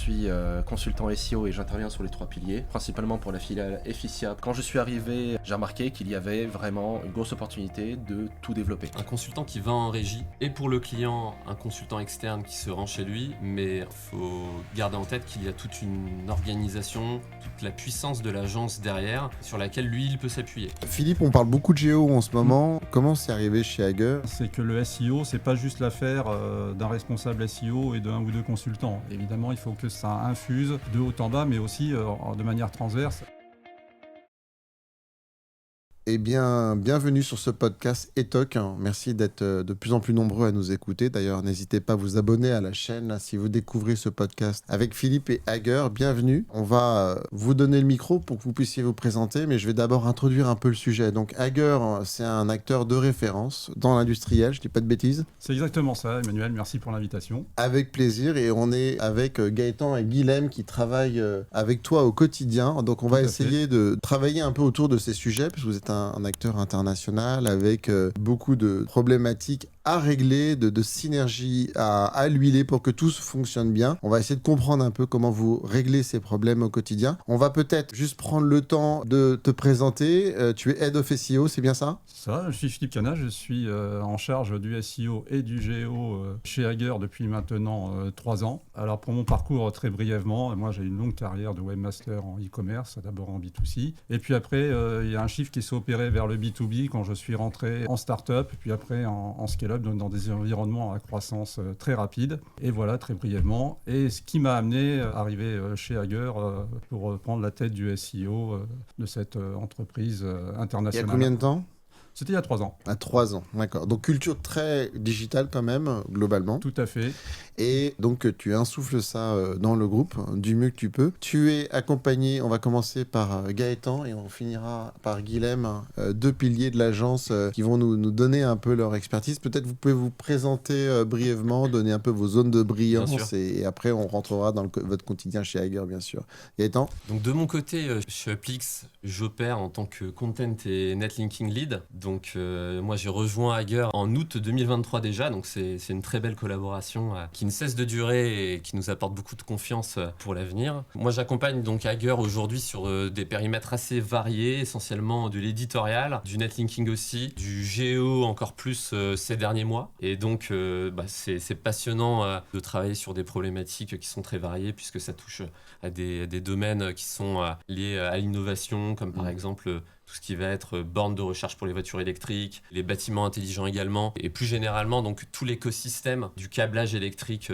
suis consultant SEO et j'interviens sur les 3 piliers, principalement pour la filiale Efficia. Quand je suis arrivé, j'ai remarqué qu'il y avait vraiment une grosse opportunité de tout développer. Un consultant qui va en régie et pour le client, un consultant externe qui se rend chez lui, mais il faut garder en tête qu'il y a toute une organisation, toute la puissance de l'agence derrière sur laquelle lui il peut s'appuyer. Philippe, on parle beaucoup de géo en ce moment. Comment c'est arrivé chez Hager ? C'est que le SEO, c'est pas juste l'affaire d'un responsable SEO et d'un ou deux consultants. Évidemment, il faut que ça infuse de haut en bas, mais aussi de manière transverse. Eh bien, bienvenue sur ce podcast ETOC. Merci d'être de plus en plus nombreux à nous écouter. D'ailleurs, n'hésitez pas à vous abonner à la chaîne là, si vous découvrez ce podcast avec Philippe et Hager. Bienvenue. On va vous donner le micro pour que vous puissiez vous présenter, mais je vais d'abord introduire un peu le sujet. Donc, Hager, c'est un acteur de référence dans l'industriel, je dis pas de bêtises. C'est exactement ça, Emmanuel. Merci pour l'invitation. Avec plaisir, et on est avec Gaëtan et Guilhem qui travaillent avec toi au quotidien. Donc, on va essayer de travailler un peu autour de ces sujets, parce que vous êtes un acteur international avec beaucoup de problématiques à régler, de synergie à huiler pour que tout fonctionne bien. On va essayer de comprendre un peu comment vous réglez ces problèmes au quotidien. On va peut-être juste prendre le temps de te présenter. Tu es Head of SEO, c'est bien ça ? Ça, je suis Philippe Cana, je suis en charge du SEO et du GEO chez Hager depuis maintenant 3 ans. Alors pour mon parcours, très brièvement, moi j'ai une longue carrière de webmaster en e-commerce, d'abord en B2C. Et puis après, il y a un chiffre qui s'est opéré vers le B2B quand je suis rentré en start-up, puis après en scale-up, donc dans des environnements à croissance très rapide. Et voilà, très brièvement. Et ce qui m'a amené à arriver chez Hager pour prendre la tête du SEO de cette entreprise internationale. Il y a combien de temps ? C'était il y a 3 ans. À 3 ans, d'accord. Donc culture très digitale quand même, globalement. Tout à fait. Et donc tu insuffles ça dans le groupe du mieux que tu peux. Tu es accompagné, on va commencer par Gaëtan et on finira par Guilhem, 2 piliers de l'agence qui vont nous donner un peu leur expertise. Peut-être vous pouvez vous présenter brièvement, donner un peu vos zones de brillance et après on rentrera dans votre quotidien chez Hager, bien sûr. Gaëtan ? Donc de mon côté, chez Uplix, j'opère en tant que Content et Netlinking Lead. Donc moi j'ai rejoint Hager en août 2023 déjà, donc c'est une très belle collaboration qui ne cesse de durer et qui nous apporte beaucoup de confiance pour l'avenir. Moi j'accompagne donc Hager aujourd'hui sur des périmètres assez variés, essentiellement de l'éditorial, du netlinking aussi, du GEO encore plus ces derniers mois. Et donc c'est passionnant de travailler sur des problématiques qui sont très variées puisque ça touche à des domaines qui sont liés à l'innovation, comme par exemple tout ce qui va être bornes de recharge pour les voitures électriques, les bâtiments intelligents également, et plus généralement donc tout l'écosystème du câblage électrique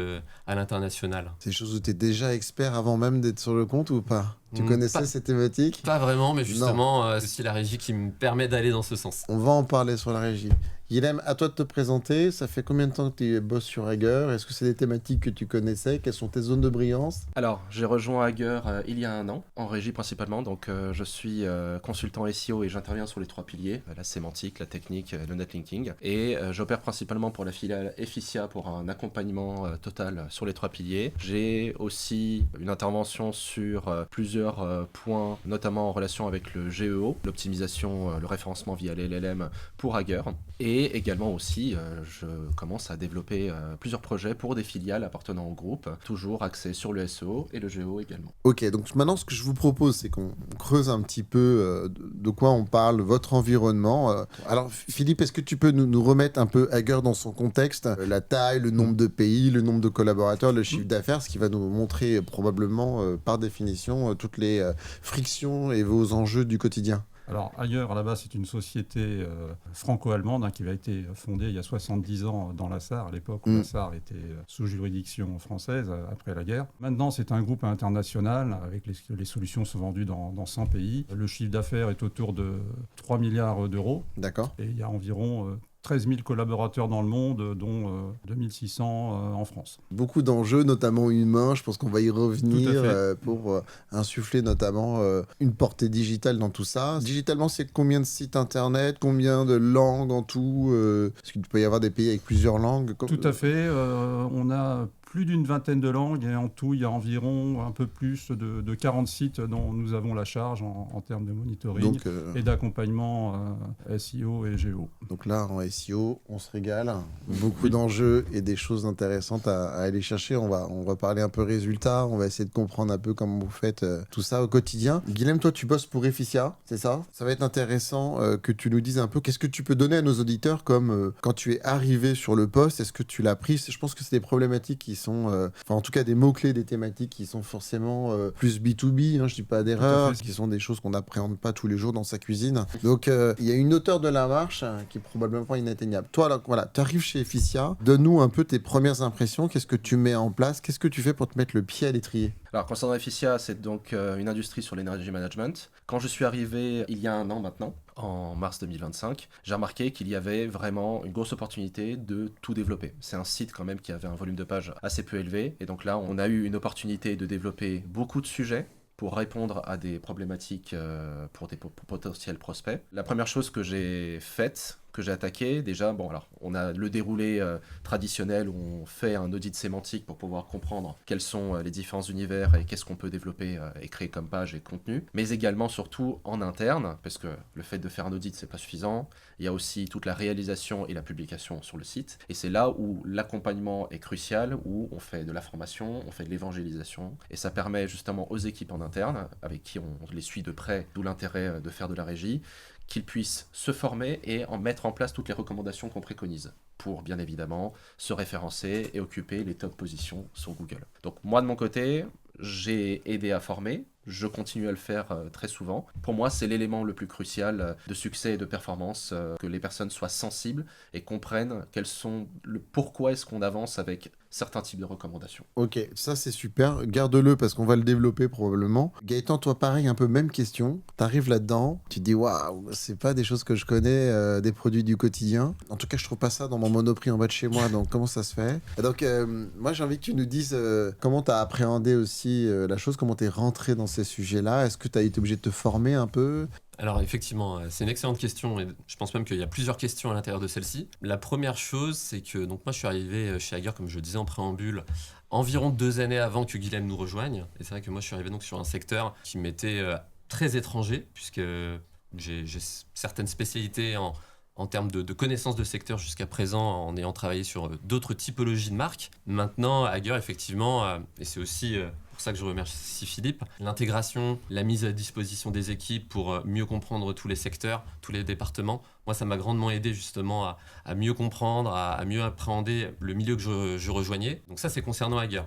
à l'international. C'est des choses où tu es déjà expert avant même d'être sur le compte ou pas ? Tu connaissais ces thématiques ? Pas vraiment, mais justement, c'est aussi la régie qui me permet d'aller dans ce sens. On va en parler sur la régie. Guilhem, à toi de te présenter. Ça fait combien de temps que tu bosses sur Hager ? Est-ce que c'est des thématiques que tu connaissais ? Quelles sont tes zones de brillance ? Alors, j'ai rejoint Hager il y a 1 an, en régie principalement. Donc, je suis consultant SEO et j'interviens sur les 3 piliers, la sémantique, la technique, le netlinking. Et j'opère principalement pour la filiale Efficia pour un accompagnement total sur les 3 piliers. J'ai aussi une intervention sur plusieurs points, notamment en relation avec le GEO, l'optimisation, le référencement via l'LLM pour Hager. Et également aussi, je commence à développer plusieurs projets pour des filiales appartenant au groupe, toujours axés sur le SEO et le GEO également. Ok, donc maintenant ce que je vous propose, c'est qu'on creuse un petit peu de quoi on parle, votre environnement. Alors Philippe, est-ce que tu peux nous remettre un peu Hager dans son contexte, la taille, le nombre de pays, le nombre de collaborateurs, le chiffre d'affaires, ce qui va nous montrer probablement par définition toutes les frictions et vos enjeux du quotidien. Alors, Hager, à la base, c'est une société franco-allemande qui avait été fondée il y a 70 ans dans la Sarre, à l'époque où la Sarre était sous juridiction française après la guerre. Maintenant, c'est un groupe international avec les solutions sont vendues dans 100 pays. Le chiffre d'affaires est autour de 3 milliards d'euros. D'accord. Et il y a environ 13 000 collaborateurs dans le monde, dont 2600 en France. Beaucoup d'enjeux, notamment humains. Je pense qu'on va y revenir pour insuffler notamment une portée digitale dans tout ça. Digitalement, c'est combien de sites internet, combien de langues en tout Parce qu'il peut y avoir des pays avec plusieurs langues. Tout à fait. On a plus d'une vingtaine de langues et en tout, il y a environ un peu plus de 40 sites dont nous avons la charge en termes de monitoring et d'accompagnement SEO et GEO. Donc là, en SEO, on se régale. Beaucoup d'enjeux et des choses intéressantes à aller chercher. On va parler un peu résultats. On va essayer de comprendre un peu comment vous faites tout ça au quotidien. Guilhem, toi, tu bosses pour Efficia, c'est ça? Ça va être intéressant que tu nous dises un peu qu'est-ce que tu peux donner à nos auditeurs comme quand tu es arrivé sur le poste, est-ce que tu l'as pris? Je pense que c'est des problématiques qui sont, en tout cas des mots-clés, des thématiques qui sont forcément plus B2B, hein, je dis pas d'erreur, qui sont des choses qu'on n'appréhende pas tous les jours dans sa cuisine. Donc il y a une hauteur de la marche qui est probablement inatteignable. Toi, là, voilà, tu arrives chez Efficia, donne-nous un peu tes premières impressions, qu'est-ce que tu mets en place, qu'est-ce que tu fais pour te mettre le pied à l'étrier? Alors, concernant Efficia, c'est donc une industrie sur l'énergie management. Quand je suis arrivé il y a un an maintenant, en mars 2025, j'ai remarqué qu'il y avait vraiment une grosse opportunité de tout développer. C'est un site quand même qui avait un volume de pages assez peu élevé. Et donc là, on a eu une opportunité de développer beaucoup de sujets pour répondre à des problématiques pour des potentiels prospects. La première chose que j'ai faite, que j'ai attaqué, déjà, bon alors, on a le déroulé traditionnel où on fait un audit sémantique pour pouvoir comprendre quels sont les différents univers et qu'est-ce qu'on peut développer et créer comme page et contenu, mais également surtout en interne, parce que le fait de faire un audit, c'est pas suffisant. Il y a aussi toute la réalisation et la publication sur le site, et c'est là où l'accompagnement est crucial, où on fait de la formation, on fait de l'évangélisation, et ça permet justement aux équipes en interne, avec qui on les suit de près, d'où l'intérêt de faire de la régie, qu'ils puissent se former et en mettre en place toutes les recommandations qu'on préconise pour, bien évidemment, se référencer et occuper les top positions sur Google. Donc moi, de mon côté, j'ai aidé à former, je continue à le faire très souvent. Pour moi, c'est l'élément le plus crucial de succès et de performance, que les personnes soient sensibles et comprennent pourquoi est-ce qu'on avance avec certains types de recommandations. Ok, ça c'est super, garde-le parce qu'on va le développer probablement. Gaëtan, toi pareil, un peu même question. T'arrives là-dedans, tu te dis waouh, c'est pas des choses que je connais, des produits du quotidien. En tout cas, je trouve pas ça dans mon Monoprix en bas de chez moi, donc comment ça se fait? Et donc, moi j'ai envie que tu nous dises comment t'as appréhendé aussi la chose, comment t'es rentré dans ces sujets-là. Est-ce que t'as été obligé de te former un peu? Alors effectivement, c'est une excellente question et je pense même qu'il y a plusieurs questions à l'intérieur de celle-ci. La première chose, c'est que donc moi je suis arrivé chez Hager, comme je le disais en préambule, environ 2 années avant que Guilhem nous rejoigne. Et c'est vrai que moi je suis arrivé donc sur un secteur qui m'était très étranger, puisque j'ai certaines spécialités en termes de connaissances de secteur jusqu'à présent, en ayant travaillé sur d'autres typologies de marques. Maintenant, Hager, effectivement, et c'est aussi pour ça que je remercie Philippe, l'intégration, la mise à disposition des équipes pour mieux comprendre tous les secteurs, tous les départements, moi ça m'a grandement aidé justement à mieux comprendre, à mieux appréhender le milieu que je rejoignais. Donc ça c'est concernant Hager.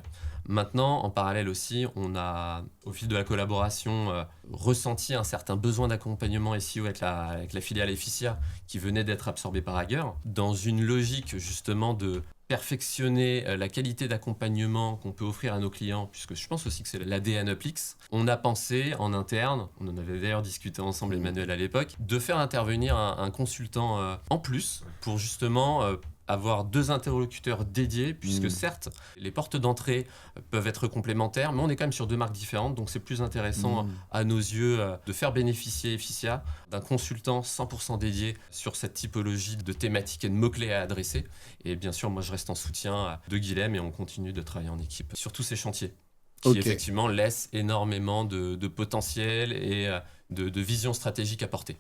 Maintenant, en parallèle aussi, on a, au fil de la collaboration, ressenti un certain besoin d'accompagnement SEO avec la filiale Efficia qui venait d'être absorbée par Hager, dans une logique justement de perfectionner la qualité d'accompagnement qu'on peut offrir à nos clients, puisque je pense aussi que c'est l'ADN Uplix. On a pensé en interne, on en avait d'ailleurs discuté ensemble Emmanuel à l'époque, de faire intervenir un consultant en plus pour justement avoir 2 interlocuteurs dédiés, puisque certes, les portes d'entrée peuvent être complémentaires, mais on est quand même sur 2 marques différentes, donc c'est plus intéressant à nos yeux de faire bénéficier Efficia d'un consultant 100% dédié sur cette typologie de thématiques et de mots-clés à adresser. Et bien sûr, moi je reste en soutien de Guilhem et on continue de travailler en équipe sur tous ces chantiers qui effectivement laissent énormément de potentiel et de vision stratégique à porter.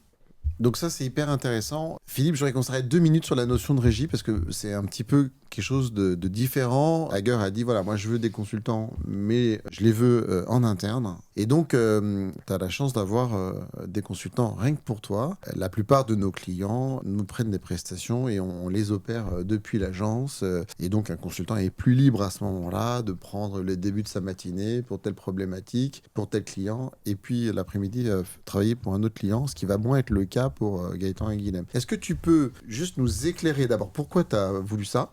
Donc ça, c'est hyper intéressant. Philippe, j'aurais qu'on s'arrête 2 minutes sur la notion de régie parce que c'est un petit peu quelque chose de différent. Hager a dit, voilà, moi je veux des consultants, mais je les veux en interne. Et donc, tu as la chance d'avoir des consultants rien que pour toi. La plupart de nos clients nous prennent des prestations et on les opère depuis l'agence. Et donc, un consultant est plus libre à ce moment-là de prendre le début de sa matinée pour telle problématique, pour tel client, et puis l'après-midi, travailler pour un autre client, ce qui va moins être le cas pour Gaëtan et Guilhem. Est-ce que tu peux juste nous éclairer d'abord pourquoi tu as voulu ça,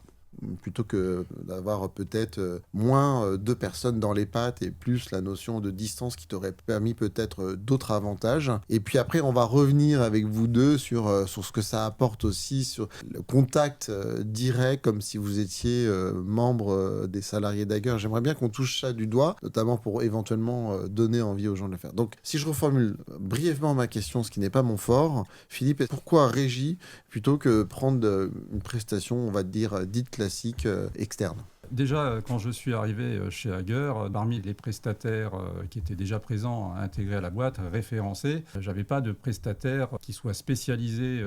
plutôt que d'avoir peut-être moins 2 personnes dans les pattes et plus la notion de distance qui t'aurait permis peut-être d'autres avantages. Et puis après, on va revenir avec vous deux sur ce que ça apporte aussi, sur le contact direct, comme si vous étiez membre des salariés d'Hager. J'aimerais bien qu'on touche ça du doigt, notamment pour éventuellement donner envie aux gens de le faire. Donc, si je reformule brièvement ma question, ce qui n'est pas mon fort, Philippe, pourquoi régie plutôt que prendre une prestation, on va dire, dite classique externe? Déjà, quand je suis arrivé chez Hager, parmi les prestataires qui étaient déjà présents, intégrés à la boîte, référencés, j'avais pas de prestataire qui soit spécialisé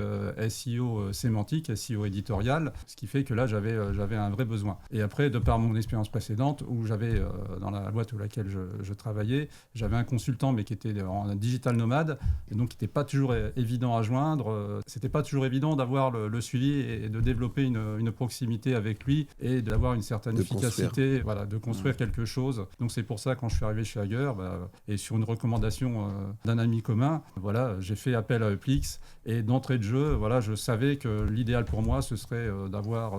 SEO sémantique, SEO éditorial, ce qui fait que là, j'avais un vrai besoin. Et après, de par mon expérience précédente, où j'avais, dans la boîte où laquelle je travaillais, j'avais un consultant, mais qui était en digital nomade, et donc qui n'était pas toujours évident à joindre. C'était pas toujours évident d'avoir le suivi et de développer une proximité avec lui et d'avoir une certaine efficacité, voilà, de construire quelque chose. Donc c'est pour ça, quand je suis arrivé chez Hager, et sur une recommandation d'un ami commun, voilà, j'ai fait appel à Uplix, et d'entrée de jeu, voilà, je savais que l'idéal pour moi, ce serait d'avoir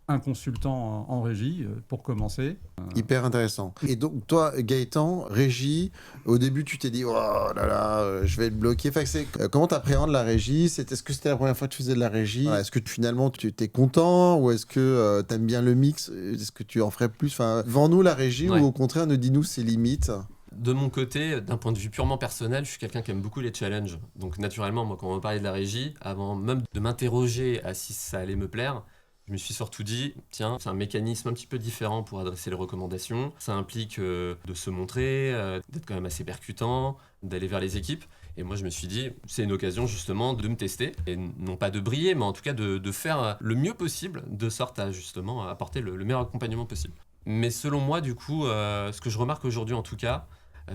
un consultant en régie pour commencer. Hyper intéressant. Et donc, toi, Gaëtan, régie, au début, tu t'es dit, oh là là, je vais être bloqué. Enfin, comment tu appréhendes la régie? Est-ce que c'était la première fois que tu faisais de la régie? Est-ce que finalement, tu étais content? Ou est-ce que tu aimes bien le mix? Est-ce que tu en ferais plus? Enfin, vends-nous la régie ou au contraire, ne dis-nous ses limites? De mon côté, d'un point de vue purement personnel, je suis quelqu'un qui aime beaucoup les challenges. Donc naturellement, moi, quand on me parlait de la régie, avant même de m'interroger à si ça allait me plaire, je me suis surtout dit, tiens, c'est un mécanisme un petit peu différent pour adresser les recommandations. Ça implique de se montrer, d'être quand même assez percutant, d'aller vers les équipes. Et moi, je me suis dit, c'est une occasion justement de me tester, et non pas de briller, mais en tout cas de faire le mieux possible, de sorte à justement apporter le meilleur accompagnement possible. Mais selon moi, du coup, ce que je remarque aujourd'hui en tout cas,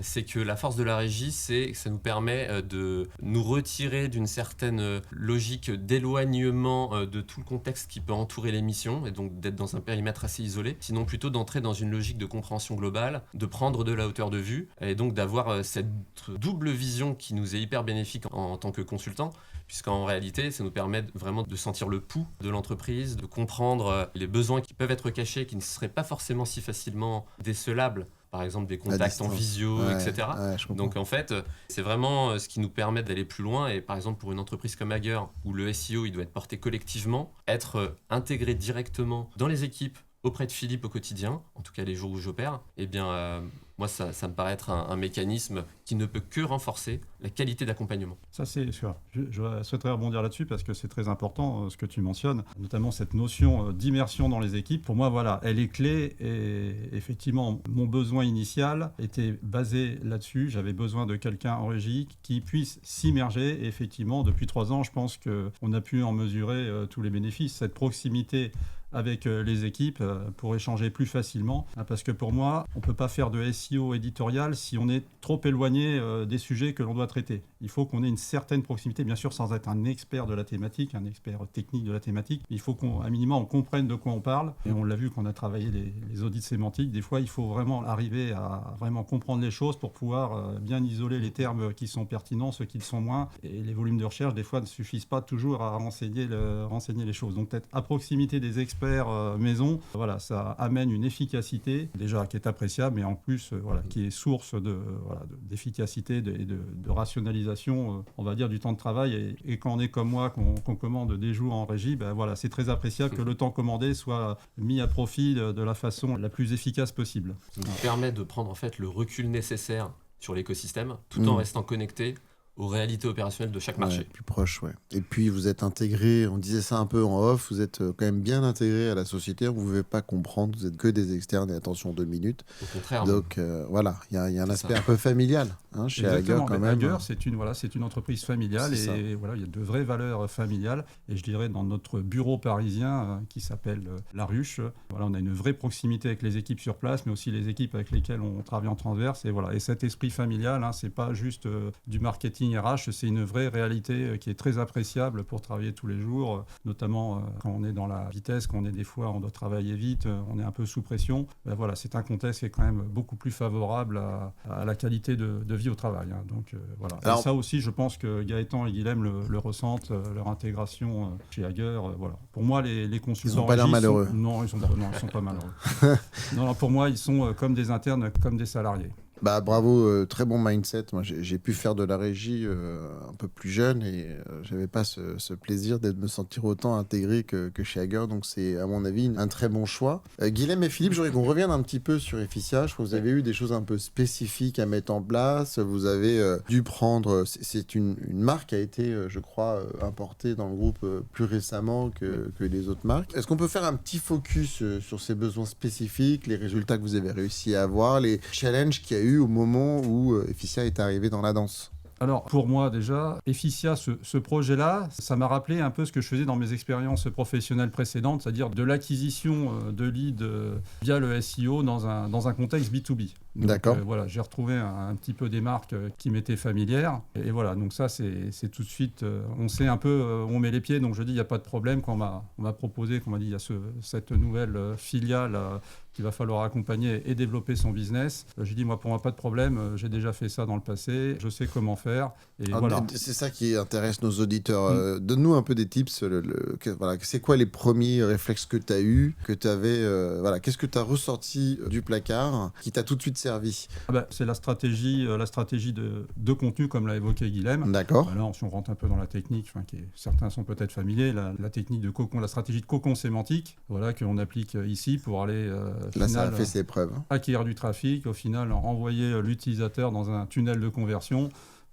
c'est que la force de la régie, c'est que ça nous permet de nous retirer d'une certaine logique d'éloignement de tout le contexte qui peut entourer l'émission, et donc d'être dans un périmètre assez isolé, sinon plutôt d'entrer dans une logique de compréhension globale, de prendre de la hauteur de vue, et donc d'avoir cette double vision qui nous est hyper bénéfique en tant que consultant, puisqu'en réalité, ça nous permet vraiment de sentir le pouls de l'entreprise, de comprendre les besoins qui peuvent être cachés, qui ne seraient pas forcément si facilement décelables, par exemple des contacts en visio, etc. Donc en fait, c'est vraiment ce qui nous permet d'aller plus loin. Et par exemple, pour une entreprise comme Hager, où le SEO il doit être porté collectivement, être intégré directement dans les équipes auprès de Philippe au quotidien, en tout cas les jours où j'opère, eh bien moi ça me paraît être un mécanisme qui ne peut que renforcer la qualité d'accompagnement. Ça c'est sûr. Je souhaiterais rebondir là-dessus parce que c'est très important ce que tu mentionnes, notamment cette notion d'immersion dans les équipes. Pour moi, voilà, elle est clé, et effectivement, mon besoin initial était basé là-dessus. J'avais besoin de quelqu'un en régie qui puisse s'immerger, et effectivement, depuis 3 ans, je pense qu'on a pu en mesurer tous les bénéfices. Cette proximité avec les équipes pour échanger plus facilement. Parce que pour moi, on ne peut pas faire de SEO éditorial si on est trop éloigné des sujets que l'on doit traiter. Il faut qu'on ait une certaine proximité, bien sûr sans être un expert de la thématique, un expert technique de la thématique. Il faut qu'à minima on comprenne de quoi on parle. Et on l'a vu quand on a travaillé les audits sémantiques. Des fois, il faut vraiment arriver à vraiment comprendre les choses pour pouvoir bien isoler les termes qui sont pertinents, ceux qui le sont moins. Et les volumes de recherche, des fois, ne suffisent pas toujours à renseigner les choses. Donc peut-être à proximité des experts maison, voilà, ça amène une efficacité déjà qui est appréciable, mais en plus voilà, qui est source d'efficacité et de rationalisation, on va dire, du temps de travail. Et quand on est comme moi, qu'on commande des jours en régie, ben voilà, c'est très appréciable que le temps commandé soit mis à profit de la façon la plus efficace possible. Ça nous permet de prendre en fait le recul nécessaire sur l'écosystème, tout en restant connecté aux réalités opérationnelles de chaque marché. Plus proche, ouais. Et puis vous êtes intégré, on disait ça un peu en off, vous êtes quand même bien intégré à la société, vous ne pouvez pas comprendre, vous êtes que des externes, et attention 2 minutes. Au contraire. Donc voilà, il y a un aspect un peu familial chez Hager quand même. Hager, c'est une entreprise familiale, et voilà, il y a de vraies valeurs familiales. Et je dirais dans notre bureau parisien qui s'appelle La Ruche, voilà, on a une vraie proximité avec les équipes sur place, mais aussi les équipes avec lesquelles on travaille en transverse. Et voilà, et cet esprit familial, c'est pas juste du marketing RH, c'est une vraie réalité qui est très appréciable pour travailler tous les jours, notamment quand on est dans la vitesse, quand on doit travailler vite, on est un peu sous pression. Ben voilà, c'est un contexte qui est quand même beaucoup plus favorable à la qualité de vie au travail. Donc voilà. Alors, et ça aussi, je pense que Gaëtan et Guilhem le ressentent, leur intégration chez Hager. Voilà. Pour moi, les consultants... Ils n'ont pas l'air malheureux. Non, ils sont pas malheureux. Non, pour moi, ils sont comme des internes, comme des salariés. Bah bravo, très bon mindset. Moi, j'ai pu faire de la régie un peu plus jeune et j'avais pas ce plaisir de me sentir autant intégré que chez Hager. Donc c'est, à mon avis, un très bon choix. Guilhem et Philippe, j'aurais qu'on revienne un petit peu sur Efficia. Je crois que vous avez eu des choses un peu spécifiques à mettre en place. Vous avez dû prendre... C'est une marque qui a été, je crois, importée dans le groupe plus récemment que les autres marques. Est-ce qu'on peut faire un petit focus sur ces besoins spécifiques, les résultats que vous avez réussi à avoir, les challenges qu'il y a eu au moment où Efficia est arrivé dans la danse? Alors, pour moi, déjà, Efficia, ce projet-là, ça m'a rappelé un peu ce que je faisais dans mes expériences professionnelles précédentes, c'est-à-dire de l'acquisition de leads via le SEO dans un contexte B2B. Donc, D'accord. voilà, j'ai retrouvé un petit peu des marques qui m'étaient familières. Et voilà, donc ça, c'est tout de suite, on sait un peu où on met les pieds. Donc, je dis, il n'y a pas de problème. Quand on m'a proposé, qu'on m'a dit, il y a cette nouvelle filiale qu'il va falloir accompagner et développer son business. J'ai dit, moi, pour moi, pas de problème. J'ai déjà fait ça dans le passé. Je sais comment faire. Et voilà. C'est ça qui intéresse nos auditeurs. Donne-nous un peu des tips. Voilà, c'est quoi les premiers réflexes que tu as eus, que tu avais, voilà, qu'est-ce que tu as ressorti du placard qui t'a tout de suite servi? C'est la stratégie de contenu, comme l'a évoqué Guilhem. D'accord. Là, si on rentre un peu dans la technique, certains sont peut-être familiers, la technique de cocon, la stratégie de cocon sémantique, voilà, que l'on applique ici pour aller Là, ça a fait ses preuves. Acquérir du trafic, au final envoyer l'utilisateur dans un tunnel de conversion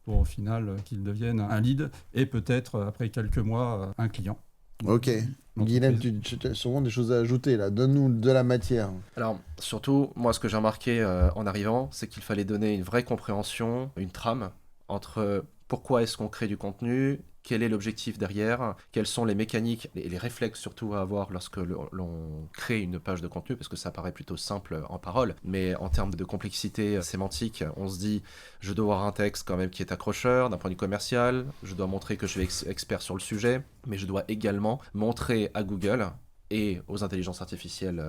pour au final qu'il devienne un lead et peut-être après quelques mois un client. Ok. Guilhem, tu as sûrement des choses à ajouter là. Donne-nous de la matière. Alors, surtout, moi, ce que j'ai remarqué en arrivant, c'est qu'il fallait donner une vraie compréhension, une trame entre pourquoi est-ce qu'on crée du contenu, quel est l'objectif derrière, quelles sont les mécaniques et les réflexes surtout à avoir lorsque l'on crée une page de contenu, parce que ça paraît plutôt simple en parole, mais en termes de complexité sémantique, on se dit, je dois avoir un texte quand même qui est accrocheur d'un point de vue commercial, je dois montrer que je suis expert sur le sujet, mais je dois également montrer à Google et aux intelligences artificielles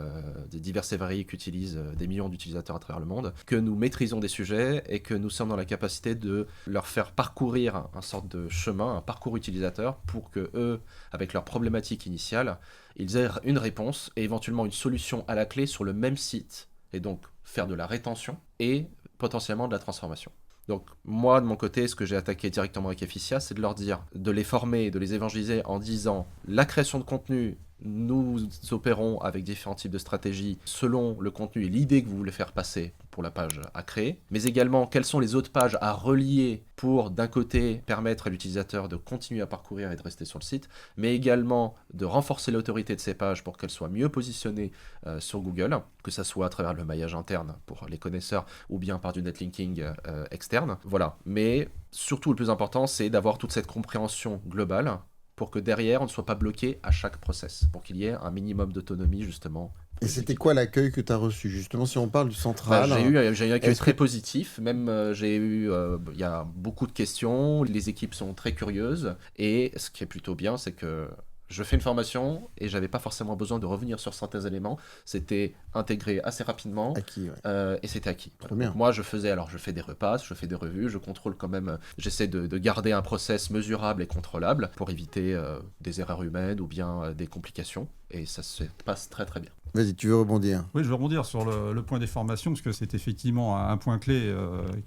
des diverses et variées qu'utilisent des millions d'utilisateurs à travers le monde, que nous maîtrisons des sujets et que nous sommes dans la capacité de leur faire parcourir un sorte de chemin, un parcours utilisateur, pour que eux, avec leur problématique initiale, ils aient une réponse et éventuellement une solution à la clé sur le même site, et donc faire de la rétention et potentiellement de la transformation. Donc moi, de mon côté, ce que j'ai attaqué directement avec Efficia, c'est de leur dire, de les former, de les évangéliser en disant la création de contenu, nous opérons avec différents types de stratégies selon le contenu et l'idée que vous voulez faire passer pour la page à créer, mais également quelles sont les autres pages à relier pour d'un côté permettre à l'utilisateur de continuer à parcourir et de rester sur le site, mais également de renforcer l'autorité de ces pages pour qu'elles soient mieux positionnées sur Google, que ça soit à travers le maillage interne pour les connaisseurs ou bien par du netlinking externe. Voilà, mais surtout le plus important, c'est d'avoir toute cette compréhension globale pour que derrière, on ne soit pas bloqué à chaque process, pour qu'il y ait un minimum d'autonomie, justement. Et c'était quoi l'accueil que tu as reçu, justement, si on parle du central? J'ai eu un accueil très positif, même il y a beaucoup de questions, les équipes sont très curieuses, et ce qui est plutôt bien, c'est que je fais une formation et j'avais pas forcément besoin de revenir sur certains éléments. C'était intégré assez rapidement. Acquis, ouais. Et c'était acquis. Trop bien. Donc moi, je fais des repasses, je fais des revues, je contrôle quand même. J'essaie de garder un process mesurable et contrôlable pour éviter des erreurs humaines ou bien des complications. Et ça se passe très très bien. Vas-y, tu veux rebondir? Oui, je veux rebondir sur le point des formations, parce que c'est effectivement un point clé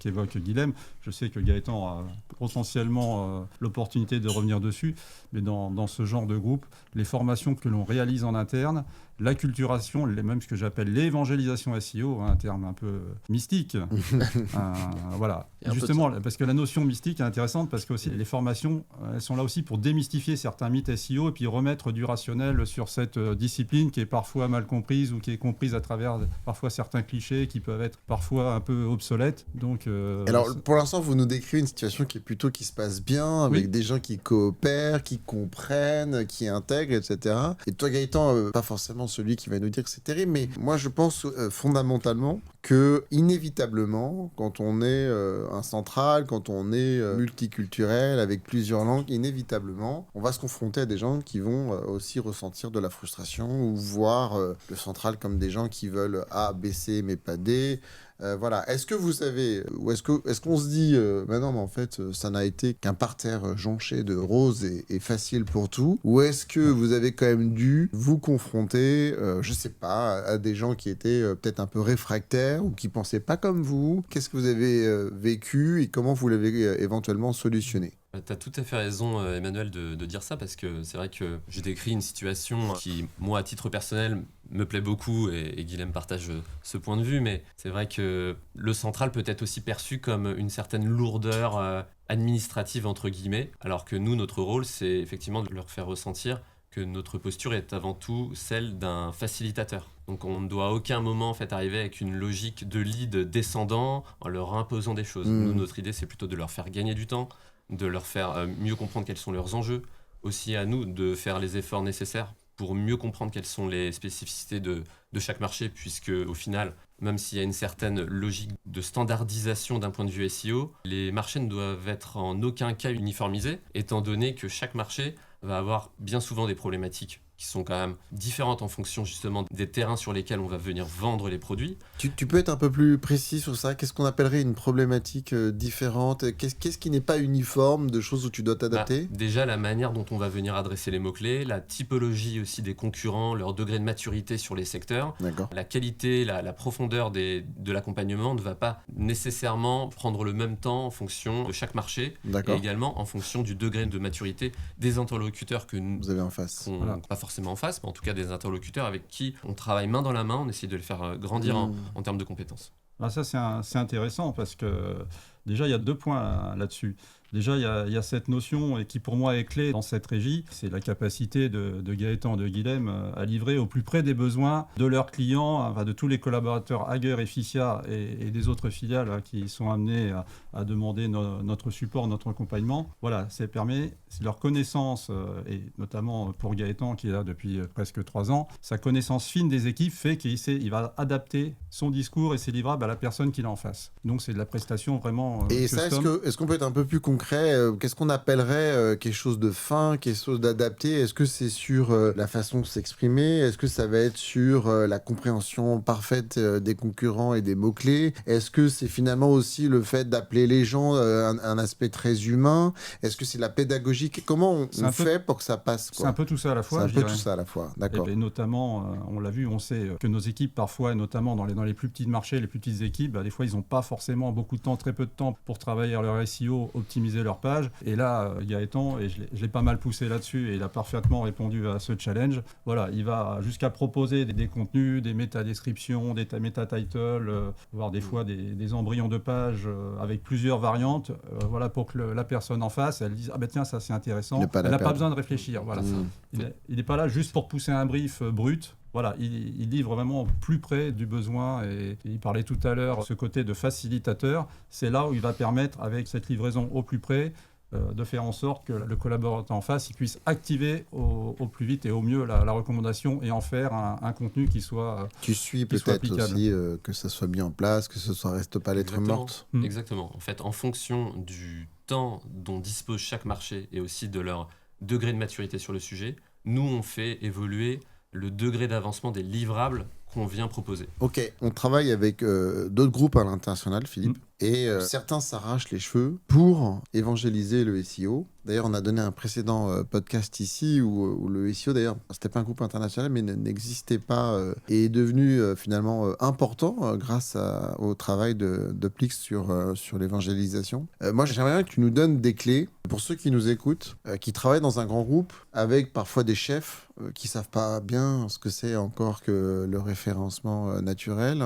qu'évoque Guilhem. Je sais que Gaëtan a potentiellement l'opportunité de revenir dessus, mais dans ce genre de groupe, les formations que l'on réalise en interne, l'acculturation, même ce que j'appelle l'évangélisation SEO, un terme un peu mystique. Voilà. Justement, parce que la notion mystique est intéressante, parce que aussi les formations, elles sont là aussi pour démystifier certains mythes SEO et puis remettre du rationnel sur cette discipline qui est parfois mal comprise ou qui est comprise à travers parfois certains clichés qui peuvent être parfois un peu obsolètes. Donc, alors, pour l'instant, vous nous décrivez une situation qui se passe bien, avec des gens qui coopèrent, qui comprennent, qui intègrent, etc. Et toi, Gaëtan, pas forcément celui qui va nous dire que c'est terrible, mais moi je pense fondamentalement que inévitablement, quand on est un central, quand on est multiculturel, avec plusieurs langues, inévitablement, on va se confronter à des gens qui vont aussi ressentir de la frustration ou voir le central comme des gens qui veulent A, B, C, mais pas D, Voilà. Est-ce que vous savez, ou est-ce qu'on se dit, non, mais en fait, ça n'a été qu'un parterre jonché de roses et facile pour tout, ou est-ce que vous avez quand même dû vous confronter, je sais pas, à des gens qui étaient peut-être un peu réfractaires ou qui pensaient pas comme vous? Qu'est-ce que vous avez vécu et comment vous l'avez éventuellement solutionné? Tu as tout à fait raison, Emmanuel, de dire ça, parce que c'est vrai que j'ai décrit une situation qui, moi, à titre personnel, me plaît beaucoup, et Guilhem partage ce point de vue, mais c'est vrai que le central peut être aussi perçu comme une certaine lourdeur administrative, entre guillemets, alors que nous, notre rôle, c'est effectivement de leur faire ressentir que notre posture est avant tout celle d'un facilitateur. Donc on ne doit à aucun moment en fait arriver avec une logique de lead descendant en leur imposant des choses. Nous, notre idée, c'est plutôt de leur faire gagner du temps, de leur faire mieux comprendre quels sont leurs enjeux, aussi à nous de faire les efforts nécessaires pour mieux comprendre quelles sont les spécificités de chaque marché, puisque au final, même s'il y a une certaine logique de standardisation d'un point de vue SEO, les marchés ne doivent être en aucun cas uniformisés, étant donné que chaque marché va avoir bien souvent des problématiques qui sont quand même différentes en fonction justement des terrains sur lesquels on va venir vendre les produits. Tu peux être un peu plus précis sur ça? Qu'est-ce qu'on appellerait une problématique différente? Qu'est-ce qui n'est pas uniforme, de choses où tu dois t'adapter? Déjà, la manière dont on va venir adresser les mots-clés, la typologie aussi des concurrents, leur degré de maturité sur les secteurs, la qualité, la profondeur de l'accompagnement ne va pas nécessairement prendre le même temps en fonction de chaque marché, et également en fonction du degré de maturité des interlocuteurs que vous avez en face. Pas forcément en face, mais en tout cas des interlocuteurs avec qui on travaille main dans la main, on essaie de les faire grandir en termes de compétences. Ah, ça, c'est intéressant parce que déjà, il y a 2 points là-dessus. Déjà, il y a cette notion et qui pour moi est clé dans cette régie, c'est la capacité de Gaëtan et de Guilhem à livrer au plus près des besoins de leurs clients, enfin, de tous les collaborateurs Hager et Ficia et des autres filiales qui sont amenés à demander notre support, notre accompagnement. Voilà, ça permet leur connaissance, et notamment pour Gaëtan qui est là depuis presque 3 ans, sa connaissance fine des équipes fait qu'il va adapter son discours et ses livrables à la personne qu'il a en face. Donc c'est de la prestation vraiment et ça, est-ce qu'on peut être un peu plus concret? Qu'est-ce qu'on appellerait quelque chose de fin, quelque chose d'adapté? Est-ce que c'est sur la façon de s'exprimer? Est-ce que ça va être sur la compréhension parfaite des concurrents et des mots-clés? Est-ce que c'est finalement aussi le fait d'appeler les gens un aspect très humain? Est-ce que c'est la pédagogie? Comment on fait pour que ça passe, quoi? C'est un peu tout ça à la fois. C'est un peu tout ça à la fois, d'accord. Et notamment, on l'a vu, on sait que nos équipes, parfois, et notamment dans les plus petits marchés, les plus petites équipes, des fois, ils n'ont pas forcément beaucoup de temps, très peu de temps pour travailler à leur SEO, optimiser leur page. Et là, Gaëtan, et je l'ai pas mal poussé là-dessus, et il a parfaitement répondu à ce challenge. Voilà, il va jusqu'à proposer des contenus, des métadescriptions, des métatitles, voire des fois des embryons de pages avec plusieurs variantes, voilà, pour que la personne en face, elle dise « Ah ben tiens, ça c'est intéressant ». Elle n'a pas besoin de réfléchir. Voilà. Il n'est pas là juste pour pousser un brief brut. Voilà, il livre vraiment plus près du besoin et il parlait tout à l'heure ce côté de facilitateur. C'est là où il va permettre, avec cette livraison au plus près, de faire en sorte que le collaborateur en face il puisse activer au plus vite et au mieux la recommandation et en faire un contenu qui soit Tu suis peut-être aussi que ça soit mis en place, que ce ne reste pas lettre morte. Exactement. En fait, en fonction du temps dont dispose chaque marché et aussi de leur degré de maturité sur le sujet, nous on fait évoluer le degré d'avancement des livrables qu'on vient proposer. Ok, on travaille avec d'autres groupes à l'international, Philippe, et certains s'arrachent les cheveux pour évangéliser le SEO. D'ailleurs, on a donné un précédent podcast ici où le SEO, d'ailleurs, c'était pas un groupe international, mais n'existait pas et est devenu finalement important grâce au travail de Plix sur l'évangélisation. Moi, j'aimerais bien que tu nous donnes des clés pour ceux qui nous écoutent, qui travaillent dans un grand groupe avec parfois des chefs qui savent pas bien ce que c'est encore que le référencement naturel.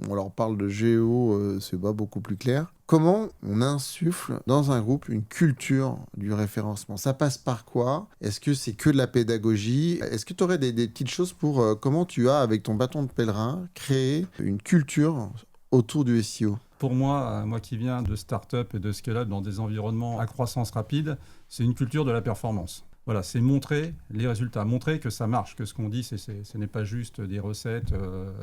On leur parle de géo, c'est pas beaucoup plus clair. Comment on insuffle dans un groupe une culture du référencement? Ça passe par quoi? Est-ce que c'est que de la pédagogie? Est-ce que tu aurais des petites choses pour comment tu as, avec ton bâton de pèlerin, créé une culture autour du SEO? Pour moi qui viens de start-up et de scale-up dans des environnements à croissance rapide, c'est une culture de la performance. Voilà, c'est montrer les résultats, montrer que ça marche, que ce qu'on dit, ce n'est pas juste des recettes